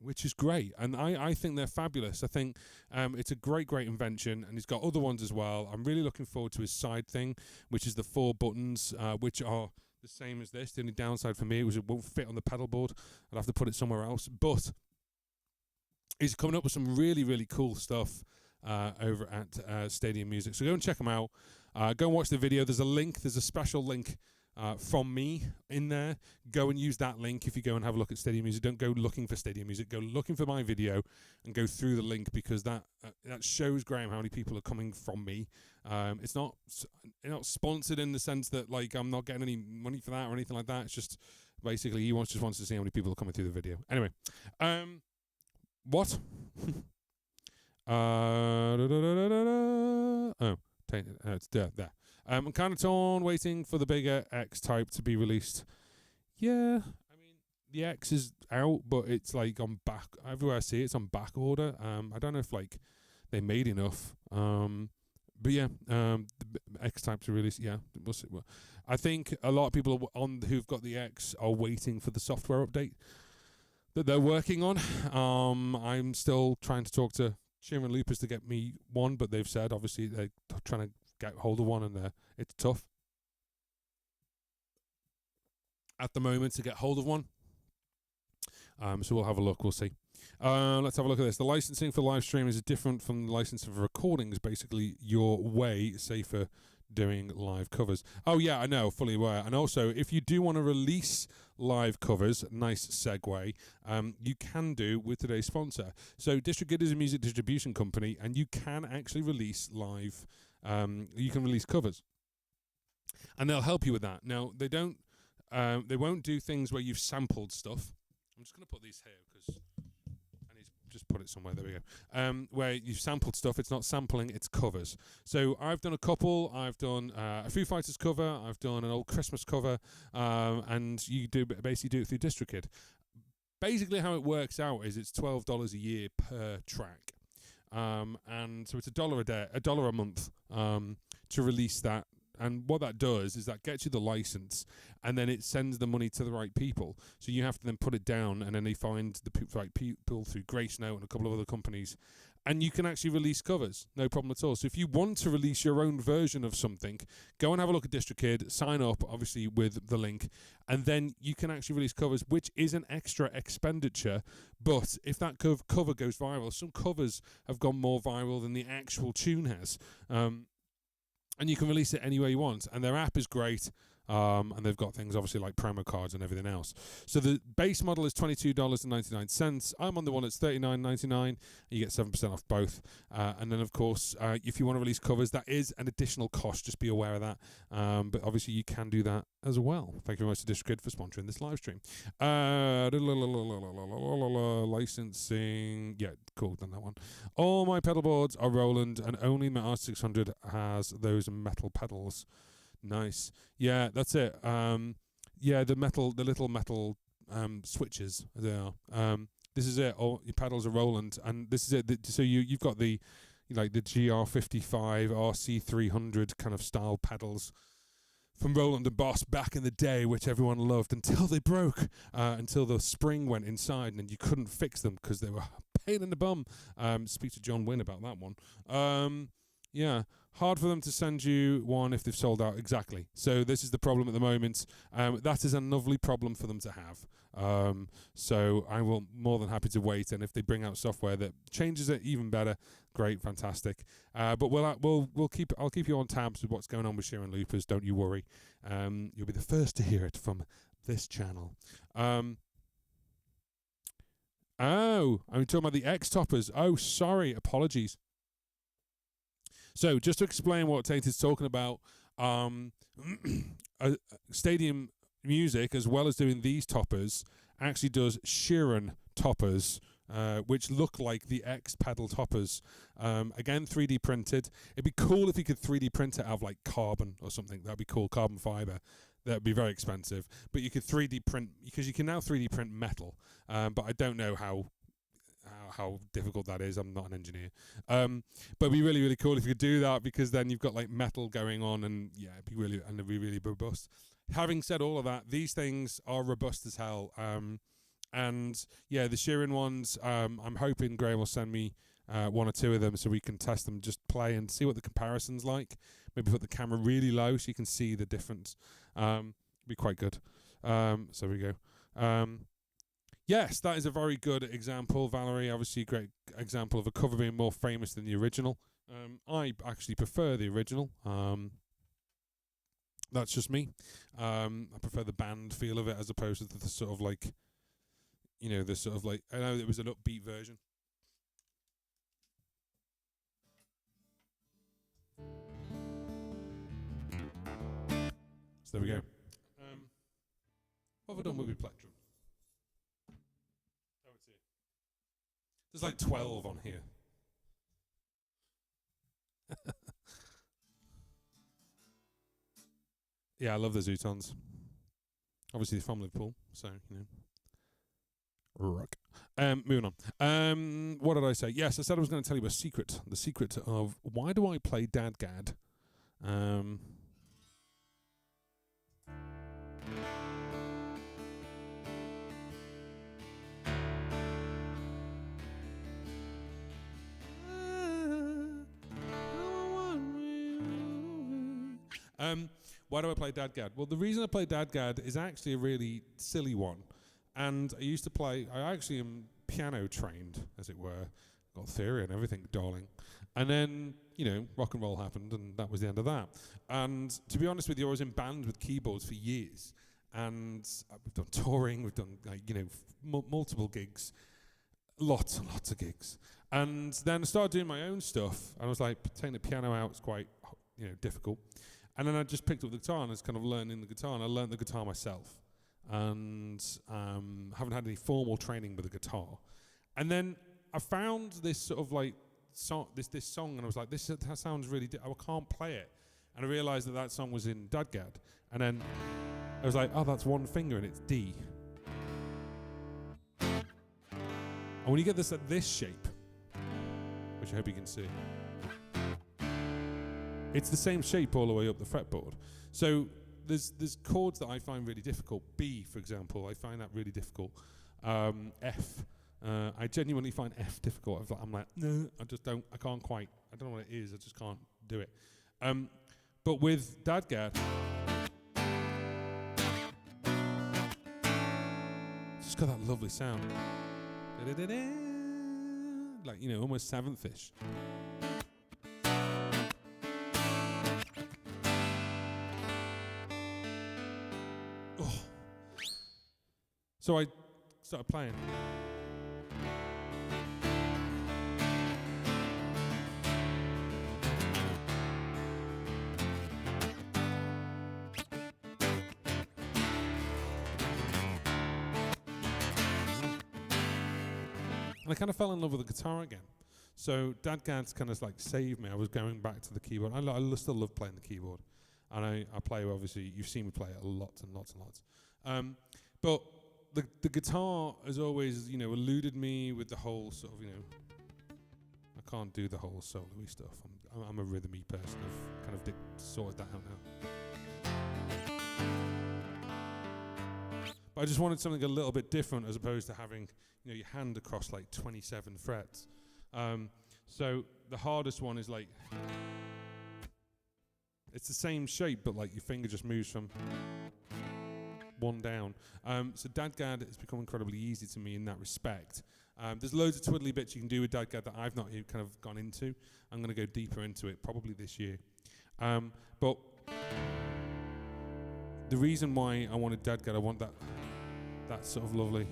which is great. And I think they're fabulous. I think it's a great invention, and he's got other ones as well. I'm really looking forward to his side thing, which is the 4 buttons, which are the same as this. The only downside for me was it won't fit on the pedal board. I'll have to put it somewhere else. But he's coming up with some really, really cool stuff over at Stadium Music. So go and check them out. Go and watch the video. There's a link. There's a special link from me in there. Go and use that link if you go and have a look at Stadium Music. Don't go looking for Stadium Music. Go looking for my video and go through the link, because that shows Graham how many people are coming from me. It's not sponsored in the sense that, like, I'm not getting any money for that or anything like that. It's just basically he just wants to see how many people are coming through the video. Anyway, what? It's there. I'm kind of torn, waiting for the bigger X-Type to be released. Yeah, I mean, the X is out, but it's like on back. Everywhere I see it, it's on back order. I don't know if, like, they made enough. But yeah, the X-Type to release. Yeah, we'll see. I think a lot of people who've got the X are waiting for the software update that they're working on. I'm still trying to talk to Sheeran Loopers to get me one, but they've said obviously they're trying to get hold of one, and it's tough at the moment to get hold of one. So we'll have a look. We'll see. Let's have a look at this. The licensing for live stream is different from the licensing for recordings. Basically, you're way safer doing live covers. Oh yeah, I know, fully aware. And also, if you do want to release live covers, nice segue, you can do with today's sponsor. So DistroKid is a music distribution company, and you can actually release live. You can release covers, and they'll help you with that. Now they don't. They won't do things where you've sampled stuff. I'm just going to put these here because I need to just put it somewhere. There we go. Where you've sampled stuff, it's not sampling, it's covers. So I've done a couple. I've done a Foo Fighters cover. I've done an old Christmas cover, and you basically do it through DistroKid. Basically, how it works out is it's $12 a year per track, and so it's $1 a month to release that. And what that does is that gets you the license, and then it sends the money to the right people. So you have to then put it down, and then they find the right people through Grace Note and a couple of other companies. And you can actually release covers, no problem at all. So if you want to release your own version of something, go and have a look at DistroKid, sign up, obviously, with the link, and then you can actually release covers, which is an extra expenditure. But if that cover goes viral, some covers have gone more viral than the actual tune has. And you can release it any way you want. And their app is great. And they've got things obviously like promo cards and everything else. So the base model is $22.99. I'm on the one that's $39.99. You get 7% off both. And then, of course, if you want to release covers, that is an additional cost. Just be aware of that. But obviously, you can do that as well. Thank you very much to DistroKid for sponsoring this live stream. Licensing. Yeah, cool. Done that one. All my pedal boards are Roland, and only my R600 has those metal pedals. Nice. Yeah, that's it. Yeah, the little metal switches. They are. This is it. All your pedals are Roland, and this is it. So you've got the GR55 RC300 kind of style pedals from Roland and Boss back in the day, which everyone loved until they broke, until the spring went inside, and then you couldn't fix them because they were a pain in the bum. Speak to John Wynn about that one. Yeah, hard for them to send you one if they've sold out. Exactly. So this is the problem at the moment. That is a lovely problem for them to have. So I will more than happy to wait, and if they bring out software that changes it, even better. Great, fantastic. But I'll keep you on tabs with what's going on with Sheeran Loopers. Don't you worry. You'll be the first to hear it from this channel. I'm talking about the X toppers. Oh, sorry, apologies. So, just to explain what Tate is talking about, stadium music, as well as doing these toppers, actually does Sheeran toppers, which look like the X pedal toppers. Again, 3D printed. It'd be cool if you could 3D print it out of like carbon or something. That'd be cool, carbon fiber. That'd be very expensive. But you could 3D print, because you can now 3D print metal. But I don't know how difficult that is. I'm not an engineer. But it'd be really, really cool if you could do that, because then you've got like metal going on, and yeah, it'd be really robust. Having said all of that, these things are robust as hell. And yeah, the Sheeran ones, I'm hoping Graham will send me one or two of them so we can test them, just play and see what the comparison's like. Maybe put the camera really low so you can see the difference. Be quite good. So we go. Yes, that is a very good example, Valerie. Obviously, a great example of a cover being more famous than the original. I actually prefer the original. That's just me. I prefer the band feel of it as opposed to the sort of like, I know it was an upbeat version. So there we go. What have I done with Plectrum? Oh, it's here. There's like 12 on here. Yeah, I love the Zootons. Obviously, they're from Liverpool, so, Rock. Moving on. What did I say? Yes, I said I was going to tell you a secret. The secret of why do I play Dadgad? Why do I play Dadgad? Well, the reason I play Dadgad is actually a really silly one. And I actually am piano trained, as it were. Got theory and everything, darling. And then, rock and roll happened, and that was the end of that. And to be honest with you, I was in band with keyboards for years. And we've done touring, we've done, multiple gigs. Lots and lots of gigs. And then I started doing my own stuff. And I was like, taking the piano out was quite, difficult. And then I just picked up the guitar and I was kind of learning the guitar. And I learned the guitar myself. And haven't had any formal training with the guitar. And then I found this sort of like song, this song, and I was like, that sounds really. I can't play it, and I realised that song was in Dadgad, and then I was like, oh, that's one finger and it's D. And when you get this at this shape, which I hope you can see, it's the same shape all the way up the fretboard. So there's chords that I find really difficult. B, for example, I find that really difficult. F. I genuinely find F difficult. I'm like, no, I can't quite. I don't know what it is. I just can't do it. But with Dadgad, it's just got that lovely sound. Like, almost seventh-ish. Oh. So I started playing. And I kind of fell in love with the guitar again. So Dadgad's kind of like saved me. I was going back to the keyboard. I still love playing the keyboard. And I play, obviously, you've seen me play it lots and lots and lots. But the guitar has always, eluded me with the whole sort of, I can't do the whole solo-y stuff. I'm a rhythm-y person. I've kind of sorted that out now. But I just wanted something a little bit different as opposed to having, your hand across like 27 frets. So the hardest one is like, it's the same shape, but like your finger just moves from one down. So Dadgad has become incredibly easy to me in that respect. There's loads of twiddly bits you can do with Dadgad that I've not kind of gone into. I'm going to go deeper into it probably this year. But the reason why I wanted Dadgad, I want that sort of lovely.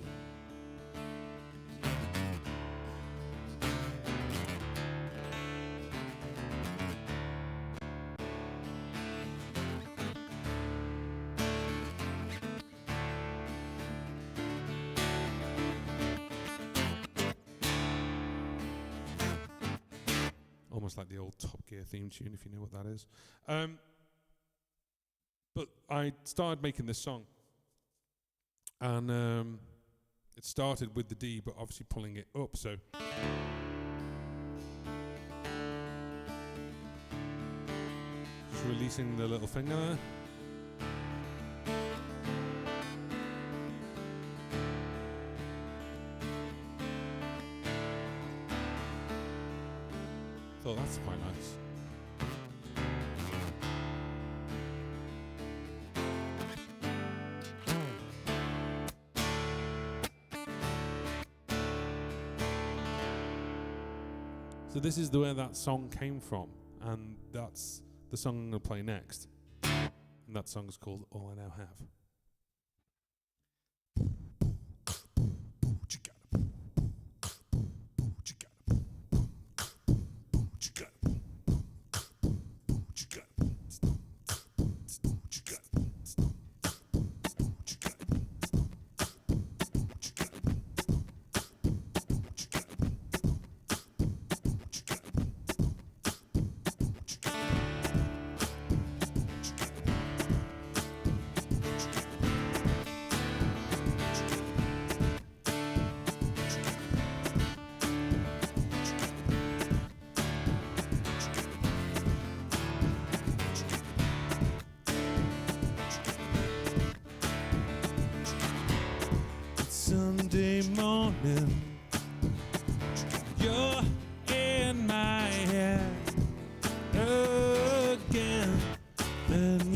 Almost like the old Top Gear theme tune, if you know what that is. But I started making this song. And it started with the D, but obviously pulling it up, so. Just releasing the little finger there. Thought that's quite nice. So this is where that song came from, and that's the song I'm going to play next. And that song is called All I Now Have. Sunday morning, you're in my head again, and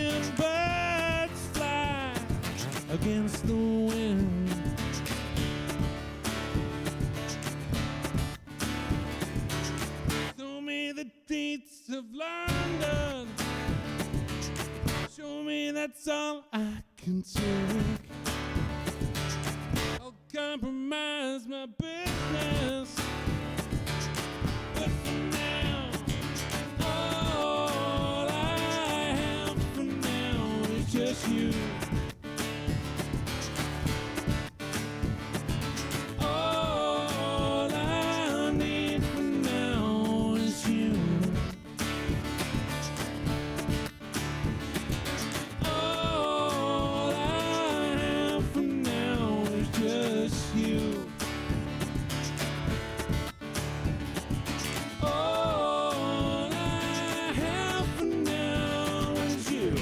and birds fly against the wind. Show me the streets of London. Show me that's all I can take. I'll compromise my business, but for now, all I have for now is just you. All I need for now is you. All I have for now is just you. All I have for now is you.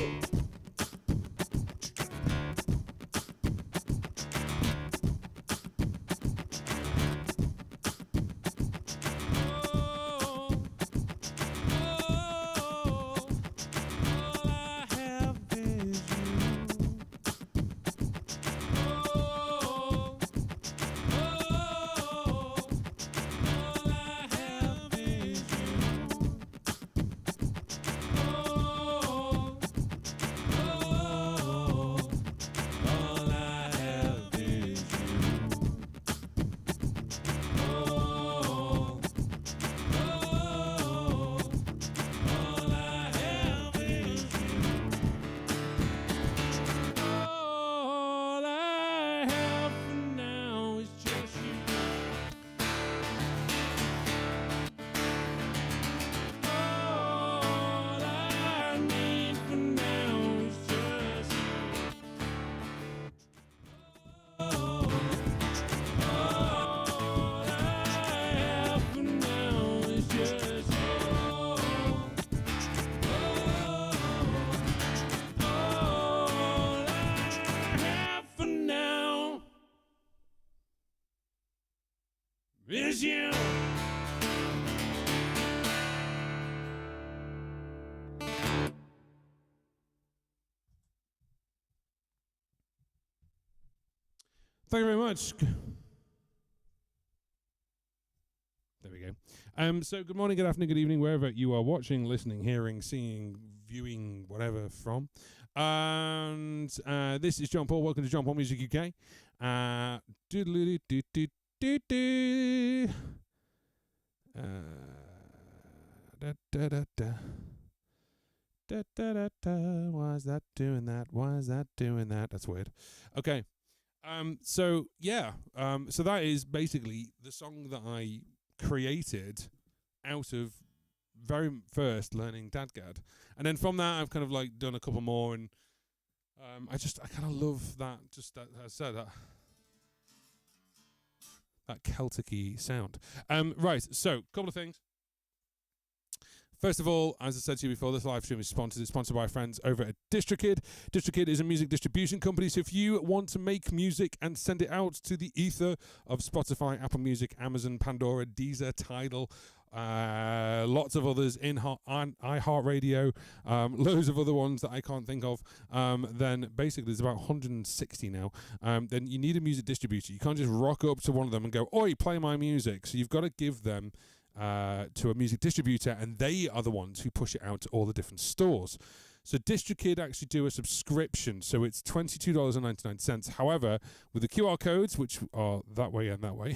All I have is you. All I have is you. All I have is you. All I have is you. All I have for now is just you. All I need for now is just you. All I have for now is just you. All I have for now is you. Thank you very much. There we go. So good morning, good afternoon, good evening, wherever you are watching, listening, hearing, seeing, viewing, whatever from. And this is John Paul. Welcome to John Paul Music UK. Doodle-doo-doo-doo-doo-doo. Da-da-da-da. Da-da-da-da. Why is that doing that? Why is that doing that? That's weird. Okay. So yeah. So that is basically the song that I created out of very first learning Dadgad, and then from that I've kind of like done a couple more, and I kind of love that. Just that, as I said, that Celtic-y sound. Right. So couple of things. First of all, as I said to you before, this live stream is sponsored. It's sponsored by our friends over at DistroKid. DistroKid is a music distribution company. So if you want to make music and send it out to the ether of Spotify, Apple Music, Amazon, Pandora, Deezer, Tidal, lots of others, iHeartRadio, loads of other ones that I can't think of, then basically there's about 160 now. Then you need a music distributor. You can't just rock up to one of them and go, "Oi, play my music." So you've got to give them to a music distributor, and they are the ones who push it out to all the different stores. So DistroKid actually do a subscription, so it's $22.99. However, with the QR codes, which are that way and that way,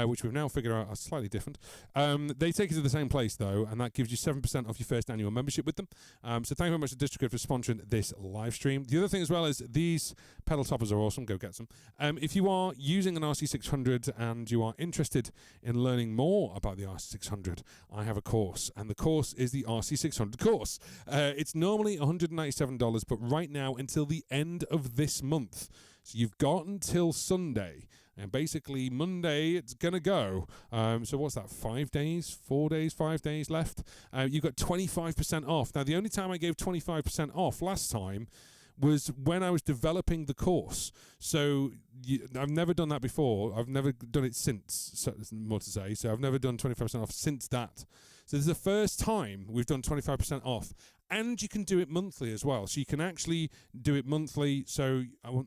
which we've now figured out are slightly different, they take you to the same place though, and that gives you 7% off your first annual membership with them. So thank you very much to DistroKid for sponsoring this live stream. The other thing as well is these pedal toppers are awesome. Go get some. If you are using an RC600 and you are interested in learning more about the RC600, I have a course, and the course is the RC600 course. It's normally $197, but right now until the end of this month. So you've got until Sunday, and basically Monday it's gonna go. So what's that? 5 days, 4 days, 5 days left. You've got 25% off. Now the only time I gave 25% off last time was when I was developing the course. So I've never done that before. I've never done it since, so there's more to say. So I've never done 25% off since that. So this is the first time we've done 25% off And you can do it monthly as well. So you can actually do it monthly. So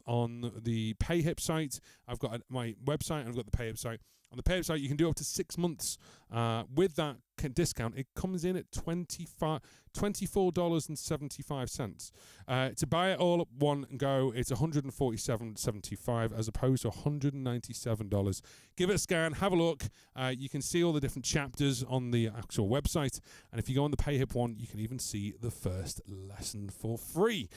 on the PayHip site, I've got my website and I've got the PayHip site. On the PayHip site, you can do up to 6 months. With that discount, it comes in at $24.75. To buy it all up one and go, it's $147.75 as opposed to $197. Give it a scan, have a look. You can see all the different chapters on the actual website. And if you go on the PayHip one, you can even see the first lesson for free.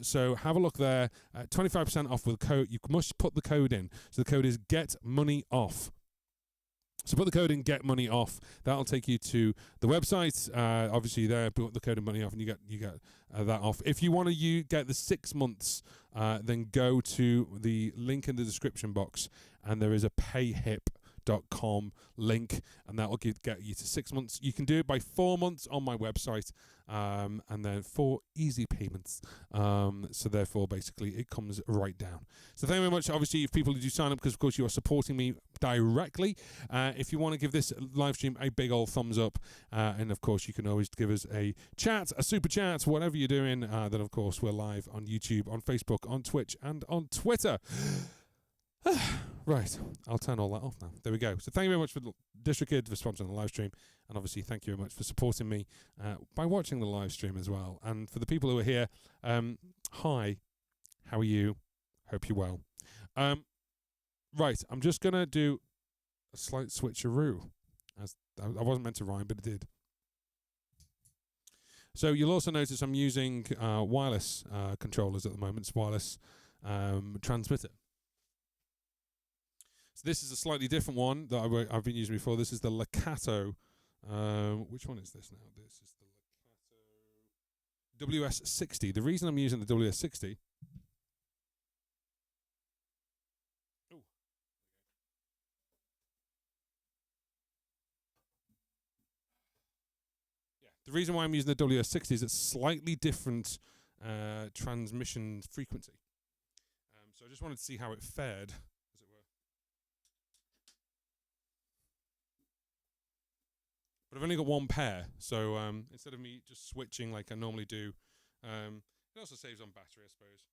So have a look there. 25% off with a code. You must put the code in. So the code is GETMONEYOFF. So put the code in Get Money Off. That'll take you to the website. Obviously, there put the code in Money Off, and you get that off. If you want to get the 6 months, then go to the link in the description box, and there is a payhip.com link, and that will get you to 6 months. You can do it by 4 months on my website, and then 4 easy payments. So therefore, basically, it comes right down. So thank you very much. Obviously, if people do sign up, because of course you are supporting me directly. If you want to give this live stream a big old thumbs up, and of course you can always give us a chat, a super chat, whatever you're doing. Then of course we're live on YouTube, on Facebook, on Twitch, and on Twitter. Right, I'll turn all that off now. There we go. So thank you very much for DistroKid for sponsoring the live stream, and obviously thank you very much for supporting me by watching the live stream as well. And for the people who are here, hi, how are you? Hope you're well. Right, I'm just gonna do a slight switcheroo. As I wasn't meant to rhyme, but it did. So you'll also notice I'm using wireless controllers at the moment. It's wireless transmitter. So this is a slightly different one that I've been using before. This is the Legato. Which one is this now? This is the Legato WS60. The reason I'm using the WS60. Oh. Yeah. The reason why I'm using the WS60 is it's slightly different transmission frequency. So I just wanted to see how it fared. But I've only got one pair, so instead of me just switching like I normally do, it also saves on battery, I suppose,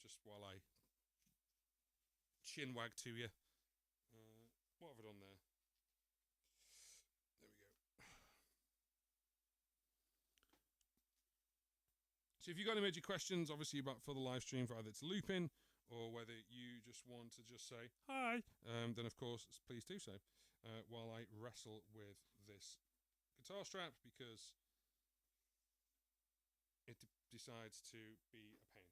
just while I chin wag to you. What have I done there? There we go. So if you've got any major questions, obviously about for the live stream, for either it's looping or whether you just want to just say hi, then of course please do so. While I wrestle with this guitar strap because it decides to be a pain.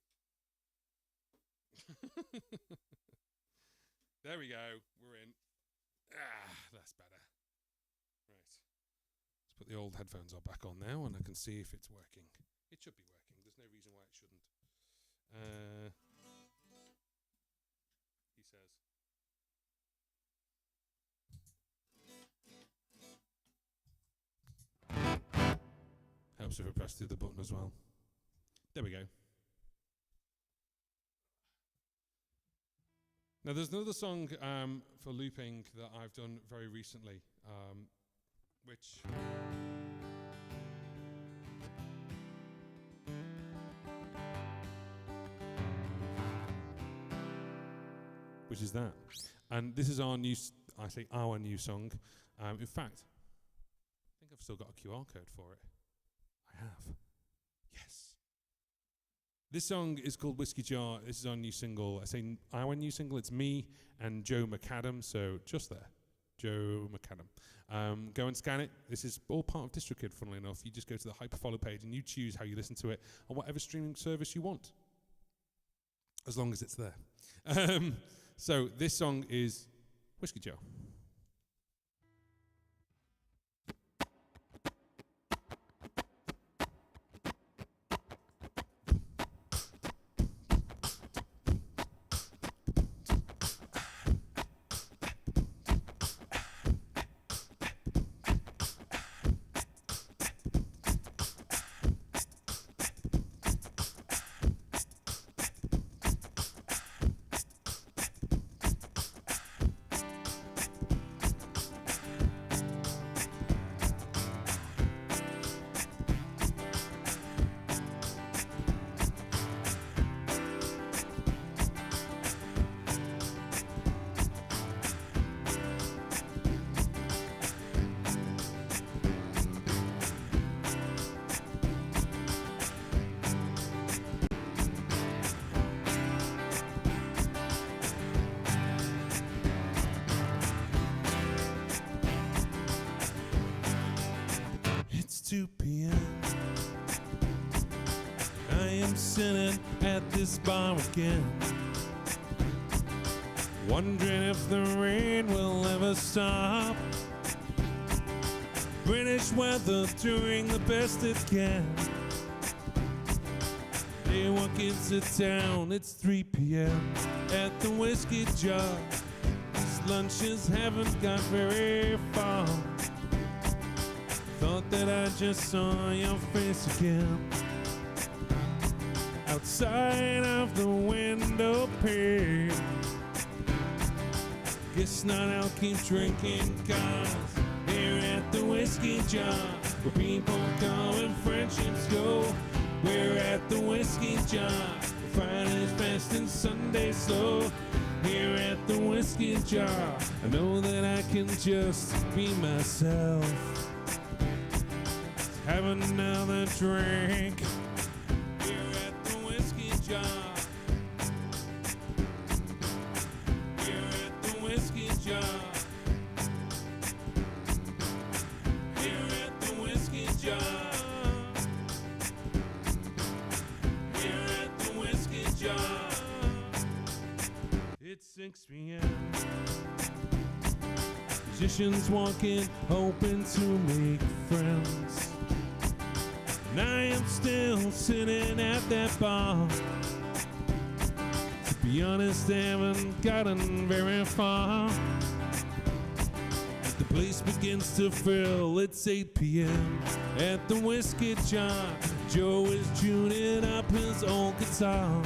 There we go, we're in. That's better. Right, let's put the old headphones back on now and I can see if it's working. It should be working, there's no reason why it shouldn't. He says. Helps if I press through the button as well. There we go. Now there's another song for looping that I've done very recently, which is that. And this is our new, I say our new song. In fact, I think I've still got a QR code for it. I have. Yes. This song is called Whiskey Jar. This is our new single. I say our new single. It's me and Joe McAdam. So just there. Joe McAdam. Go and scan it. This is all part of DistroKid, funnily enough. You just go to the Hyperfollow page and you choose how you listen to it on whatever streaming service you want. As long as it's there. So this song is Whiskey Jar. I'm sitting at this bar again, wondering if the rain will ever stop. British weather doing the best it can. They walk into town, it's 3 p.m. at the Whiskey Jar. These lunches haven't got very far. Thought that I just saw your face again outside of the window pane. Guess not, I'll keep drinking, 'cause here at the Whiskey Jar, where people go and friendships go, we're at the Whiskey Jar. Friday's fast and Sunday's slow. Here at the Whiskey Jar, I know that I can just be myself. Have another drink. Here at the Whiskey Jar. Here at the Whiskey Jar. Here at the Whiskey Jar. Here at the Whiskey Jar. It's 6 p.m. Musicians walking, hoping to make friends. And I am still sitting at that bar. To be honest, I haven't gotten very far. The place begins to fill, it's 8 p.m. at the Whiskey Jar. Joe is tuning up his old guitar.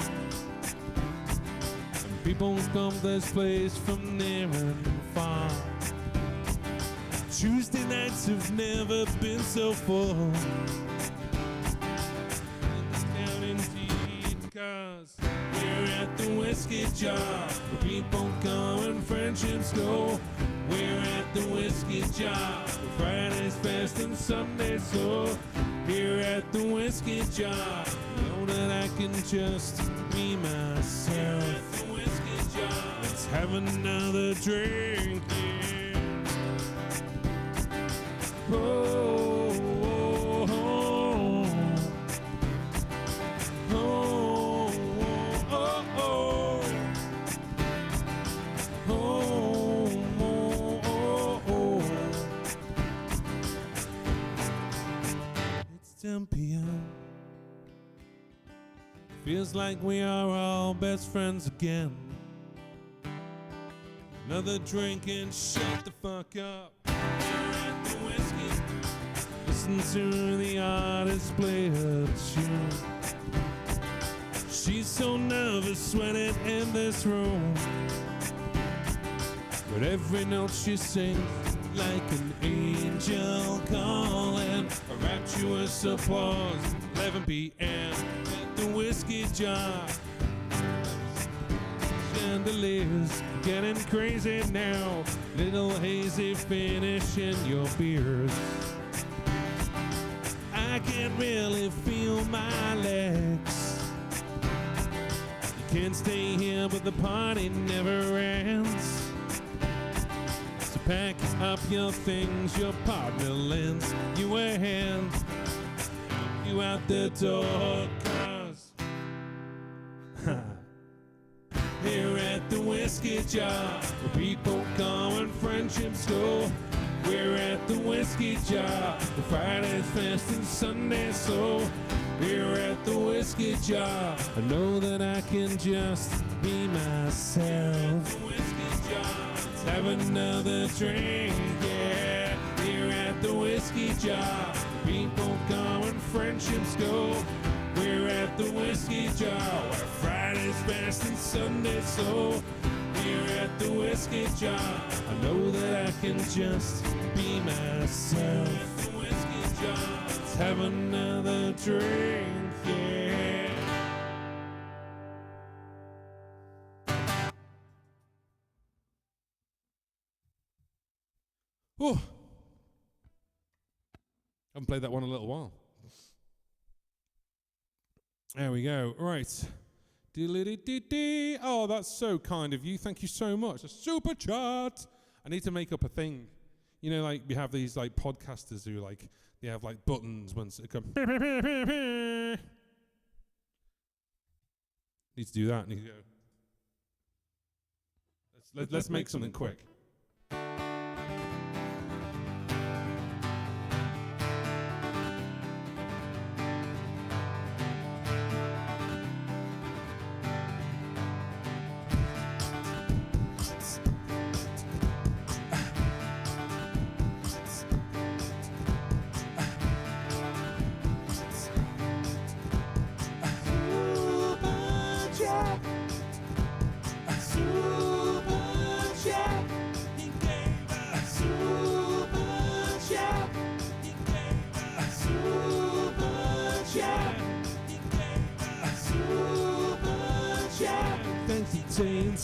And people come to this place from near and far. Tuesday nights have never been so full. Indeed, 'cause we're at the Whiskey Jar, where people come and friendships go. We're at the Whiskey Jar, where Friday's fast and Sunday's slow. Here at the Whiskey Jar, know that I can just be myself. Here at the Whiskey Jar, let's have another drink, yeah. Oh, oh, oh. Oh, oh, oh. Oh, oh, oh. It's 10 p.m. Feels like we are all best friends again. Another drink and shut the fuck up. Listen to the artist play her tune. She's so nervous sweating in this room, but every note she sings like an angel calling. A rapturous applause, 11 p.m. at the Whiskey Jar. Chandeliers getting crazy now, little hazy finish in your beers. I can't really feel my legs. You can't stay here, but the party never ends. So pack up your things, your partner lends you a hand. You out the door, 'cause here at the Whiskey Jar, where people come and friendships go. We're at the Whiskey Jar, the Friday's fast and Sunday's slow. Here at the Whiskey Jar, I know that I can just be myself. Let's have another drink, yeah. Here at the Whiskey Jar, people come and friendships go. We're at the Whiskey Jar, where Friday's fast and Sunday's slow. Here at the Whiskey Jar, I know that I can just be myself. Here at the Whiskey Jar, let's have another drink, yeah. Oh, haven't played that one in a little while. There we go. Right. Oh, that's so kind of you. Thank you so much. A super chat. I need to make up a thing. You know, like we have these like podcasters who like they have like buttons once it comes. Need to do that. Need to go. Let's make something quick. Super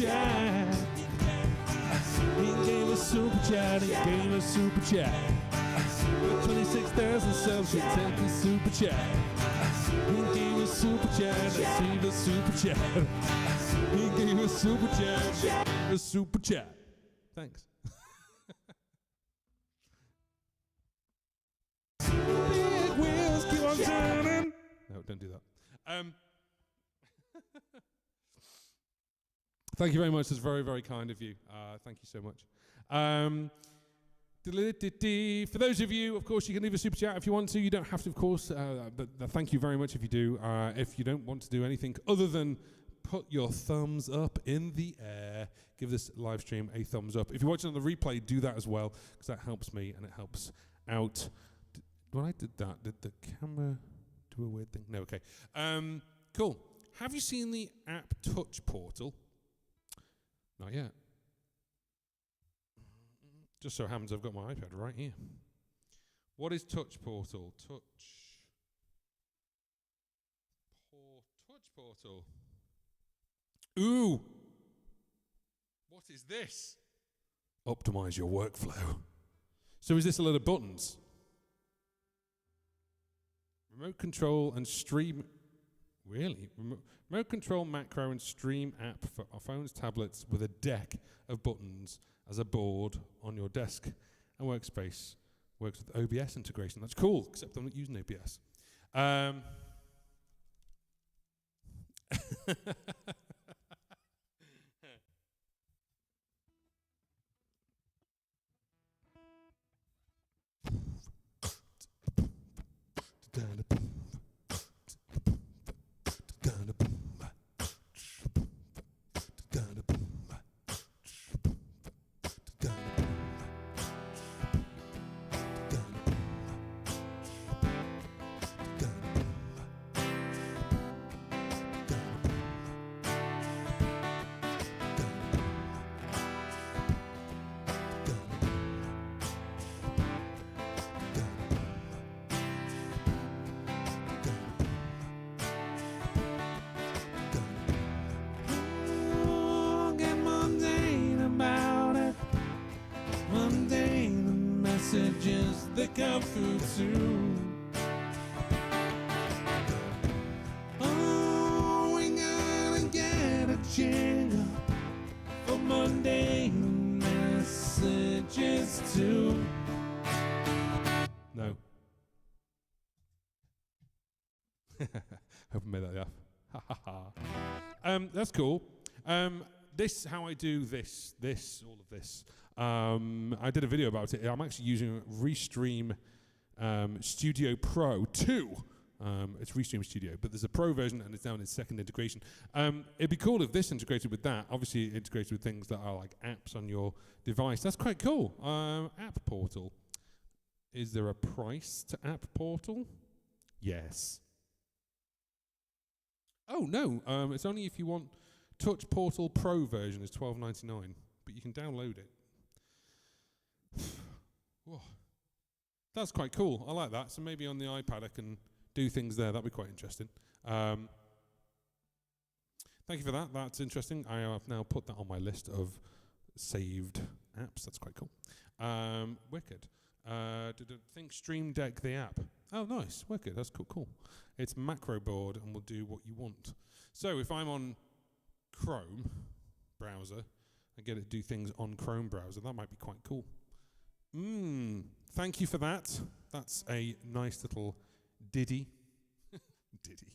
chat. He gave us super chat. He gave us super chat. With 26,000 subs, he sent us super chat. He gave us super chat. Let's see the super chat. He gave us super chat. A super chat. Thanks. Big wheels keep on turning. No, don't do that. Thank you very much. That's very, very kind of you. Thank you so much. For those of you, of course, you can leave a super chat if you want to. You don't have to, of course. But thank you very much if you do. If you don't want to do anything other than put your thumbs up in the air, give this live stream a thumbs up. If you're watching on the replay, do that as well, because that helps me and it helps out. When I did that, did the camera do a weird thing? No, okay. Cool. Have you seen the app Touch Portal? Not yet. Just so happens I've got my iPad right here. What is Touch Portal? Touch Portal. Ooh! What is this? Optimize your workflow. So is this a lot of buttons? Remote control and stream. Really? Remote control, macro, and stream app for our phones, tablets with a deck of buttons as a board on your desk and workspace. Works with OBS integration. That's cool, except I'm not using OBS. Messages that come through too. Oh, we gotta get a jingle for mundane messages too. No. Hope I made that laugh. That's cool. This, how I do this, all of this. I did a video about it. I'm actually using ReStream Studio Pro 2. It's ReStream Studio, but there's a Pro version and it's now in its second integration. It'd be cool if this integrated with that. Obviously, integrated with things that are like apps on your device. That's quite cool. App Portal. Is there a price to App Portal? Yes. Oh, no. It's only if you want Touch Portal Pro version is $12.99, but you can download it. Whoa. That's quite cool. I like that. So maybe on the iPad I can do things there. That'd be quite interesting. Thank you for that. That's interesting. I have now put that on my list of saved apps. That's quite cool. Wicked. Think Stream Deck the app. Oh, nice. Wicked. That's cool. It's macro board and will do what you want. So if I'm on Chrome browser and get it to do things on Chrome browser, that might be quite cool. Thank you for that. That's a nice little ditty. Ditty.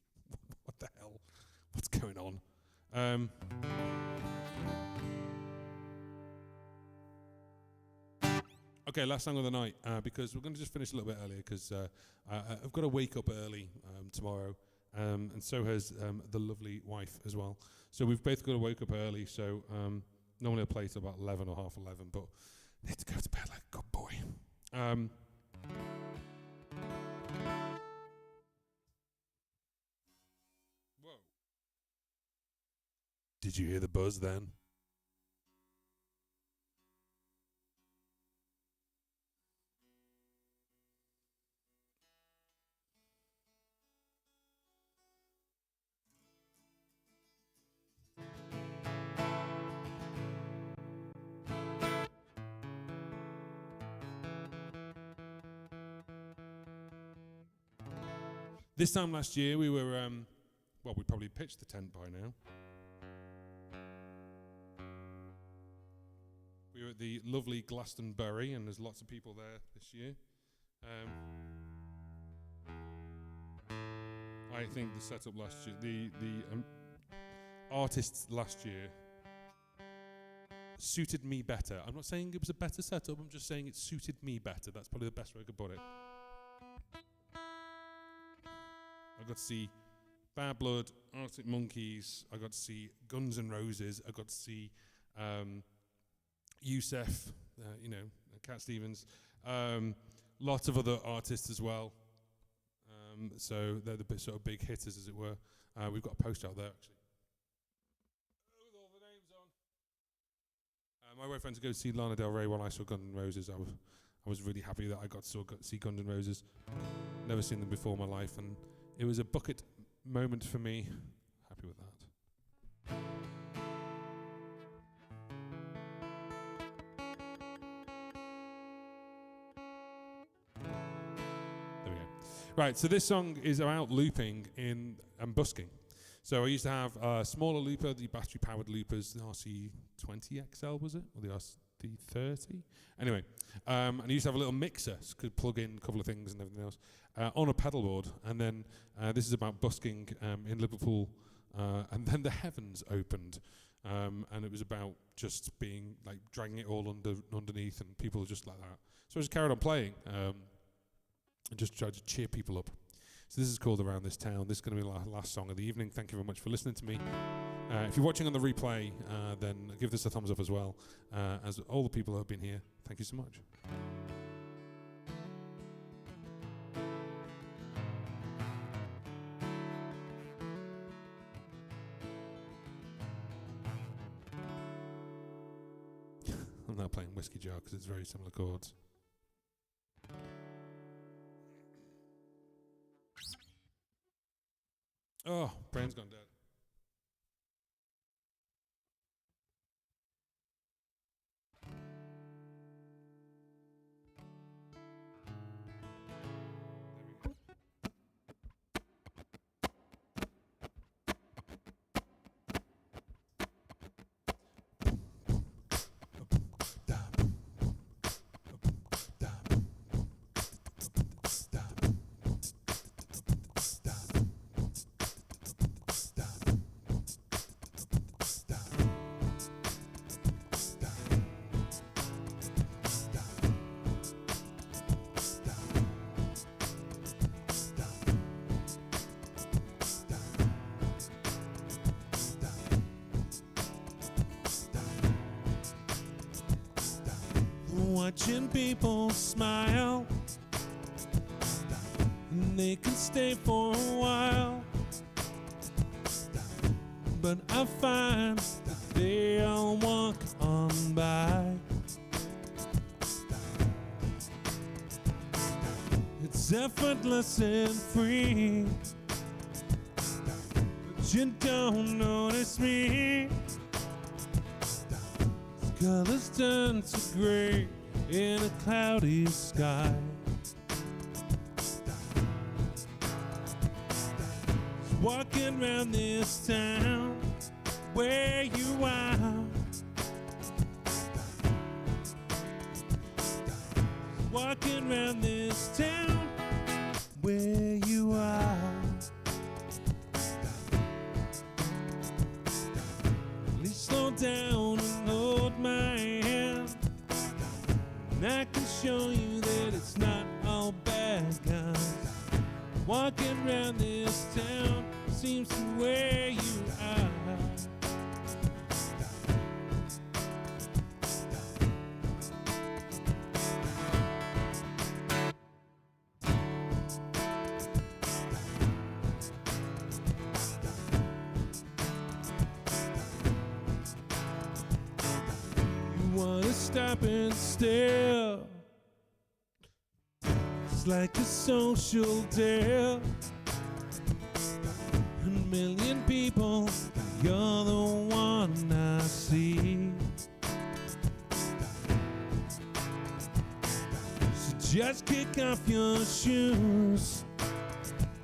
going on? Okay, last song of the night, because we're going to just finish a little bit earlier, because I've got to wake up early tomorrow, and so has the lovely wife as well. So we've both got to wake up early, so normally I play till about 11 or half 11, but I need to go to bed like a good boy. Whoa. Did you hear the buzz then? This time last year, we were, well, we probably pitched the tent by now. We were at the lovely Glastonbury, and there's lots of people there this year. I think the setup last year, the artists last year suited me better. I'm not saying it was a better setup, I'm just saying it suited me better. That's probably the best way I could put it. I got to see Bad Blood, Arctic Monkeys, I got to see Guns N' Roses, I got to see Youssef, Cat Stevens, lots of other artists as well. So they're the sort of big hitters, as it were. We've got a poster out there, actually. With all the names on. My wife went to go see Lana Del Rey while I saw Guns N' Roses. I was really happy that I got to see Guns N' Roses. Never seen them before in my life, and it was a bucket moment for me. Happy with that. There we go. Right, so this song is about looping and busking. So I used to have a smaller looper, the battery-powered loopers, the RC20XL, was it? Or the RC30? Anyway, and I used to have a little mixer, so could plug in a couple of things and everything else, on a pedal board. And then this is about busking in Liverpool. And then the heavens opened. And it was about just being, like, dragging it all underneath, and people just like that. So I just carried on playing and just tried to cheer people up. So this is called Around This Town. This is going to be the last song of the evening. Thank you very much for listening to me. If you're watching on the replay, then give this a thumbs up as well. As all the people who have been here, thank you so much. I'm now playing Whiskey Jar because it's very similar chords. Oh, brain's gone dead. Watching people smile, and they can stay for a while, but I find that they all walk on by. It's effortless and free, but you don't notice me. Colors turn to gray in a cloudy sky. Walking around this town where you are. Walking around this town where you are. down and hold my hand, and I can show you that it's not all bad, 'cause walking around this town seems to wear you out. Wanna stop and stare? It's like a social dare. A million people, you're the one I see. So just kick off your shoes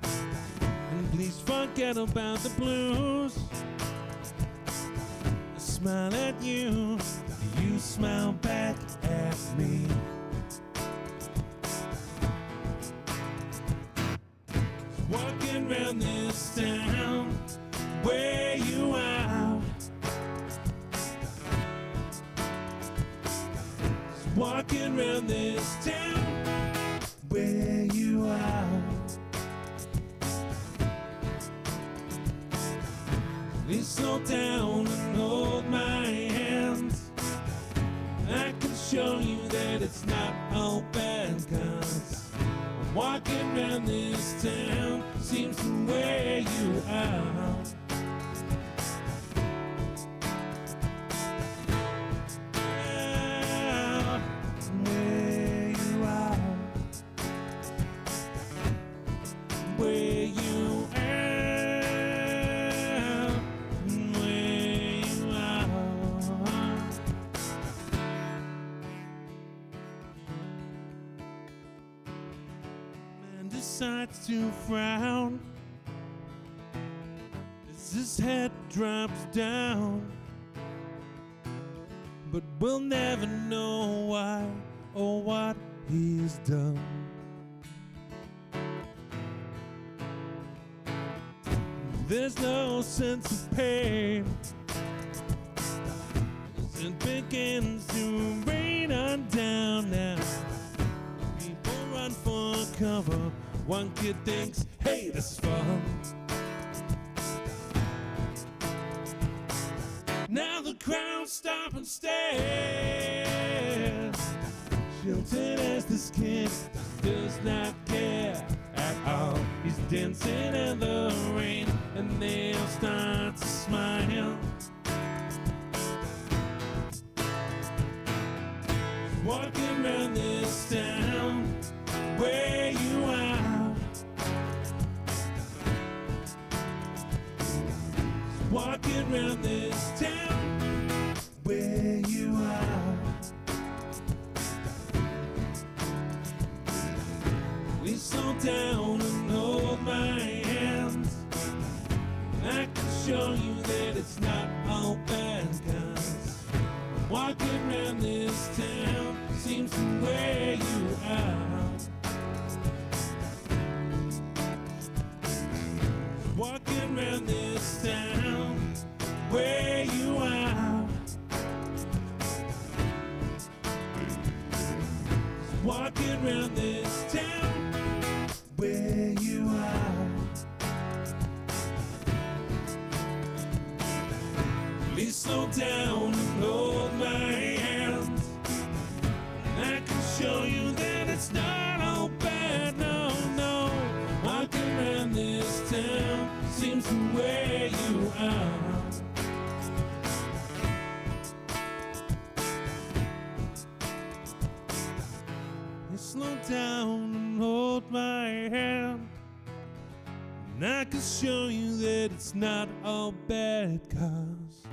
and please forget about the blues. I smile at you, you smile back at me. Walking around this town, wear you out. Walking around this town, wear you out. Please slow down and hold my hand. I can show you that it's not all bad, 'cause walking around this town seems to wear you out. Wear you out. Wear you out. Wear you out. Decides to frown as his head drops down, but we'll never know why or what he's done. There's no sense of pain as it begins to rain on down now. People run for cover. One kid thinks, hey, this is fun. Now the crowd stop and stare, sheltered as this kid does not care at all. He's dancing in the rain and they'll start to smile. Walking around this town, wear you out. Walking around this town, wear you out. Please slow down and hold my hand. I can show you that it's not all bad, 'cause walking around this town seems to wear you out. Walking around this town, wear you out. Walking around this town, wear you out. Please slow down and hold my hand. I can show you that it's not all bad, no, no. Walking around this town seems to wear you out. You slow down and hold my hand, and I can show you that it's not all bad, 'cause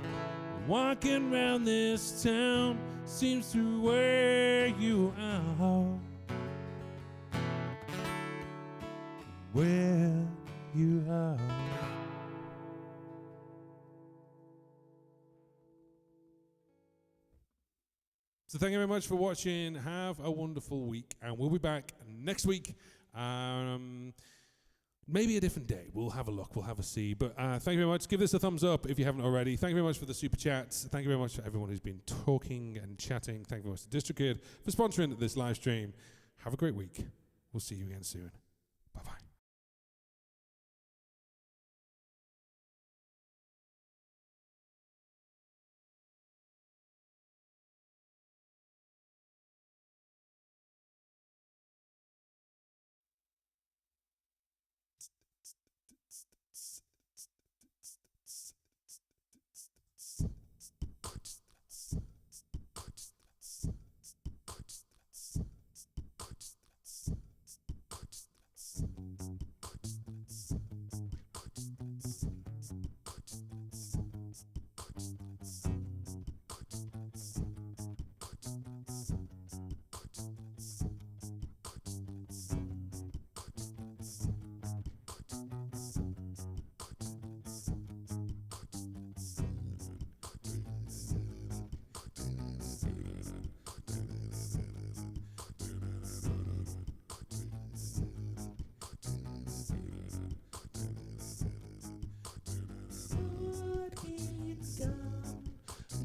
walking around this town seems to wear you out. Wear you out. So thank you very much for watching. Have a wonderful week, and we'll be back next week. Maybe a different day. We'll have a look. We'll have a see. But thank you very much. Give this a thumbs up if you haven't already. Thank you very much for the super chats. Thank you very much for everyone who's been talking and chatting. Thank you very much to DistroKid for sponsoring this live stream. Have a great week. We'll see you again soon. Bye-bye.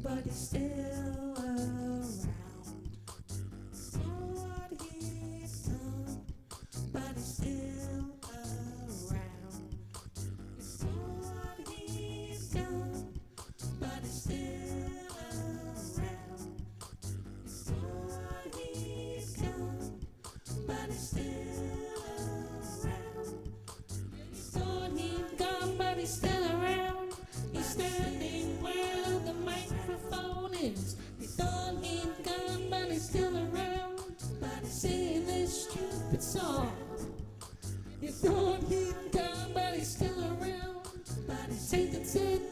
But he's still around. Lord, he's gone, but he's still around. Lord, he's gone, but he's still around. Lord, he's gone, but he's still around. Lord, he's gone, but he's still around. He's standing where the microphone is. He thought he'd gone, but he's still around. But he's singing this stupid song. He thought he'd gone, but he's still around. But he said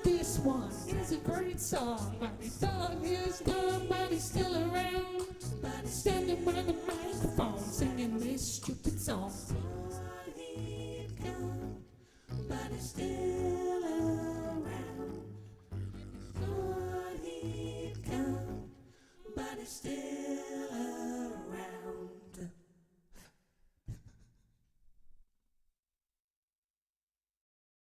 this one is a great song. But he thought he was gone, but he's still around. But he's standing by the microphone singing this stupid song. Thought he'd gone, but he's still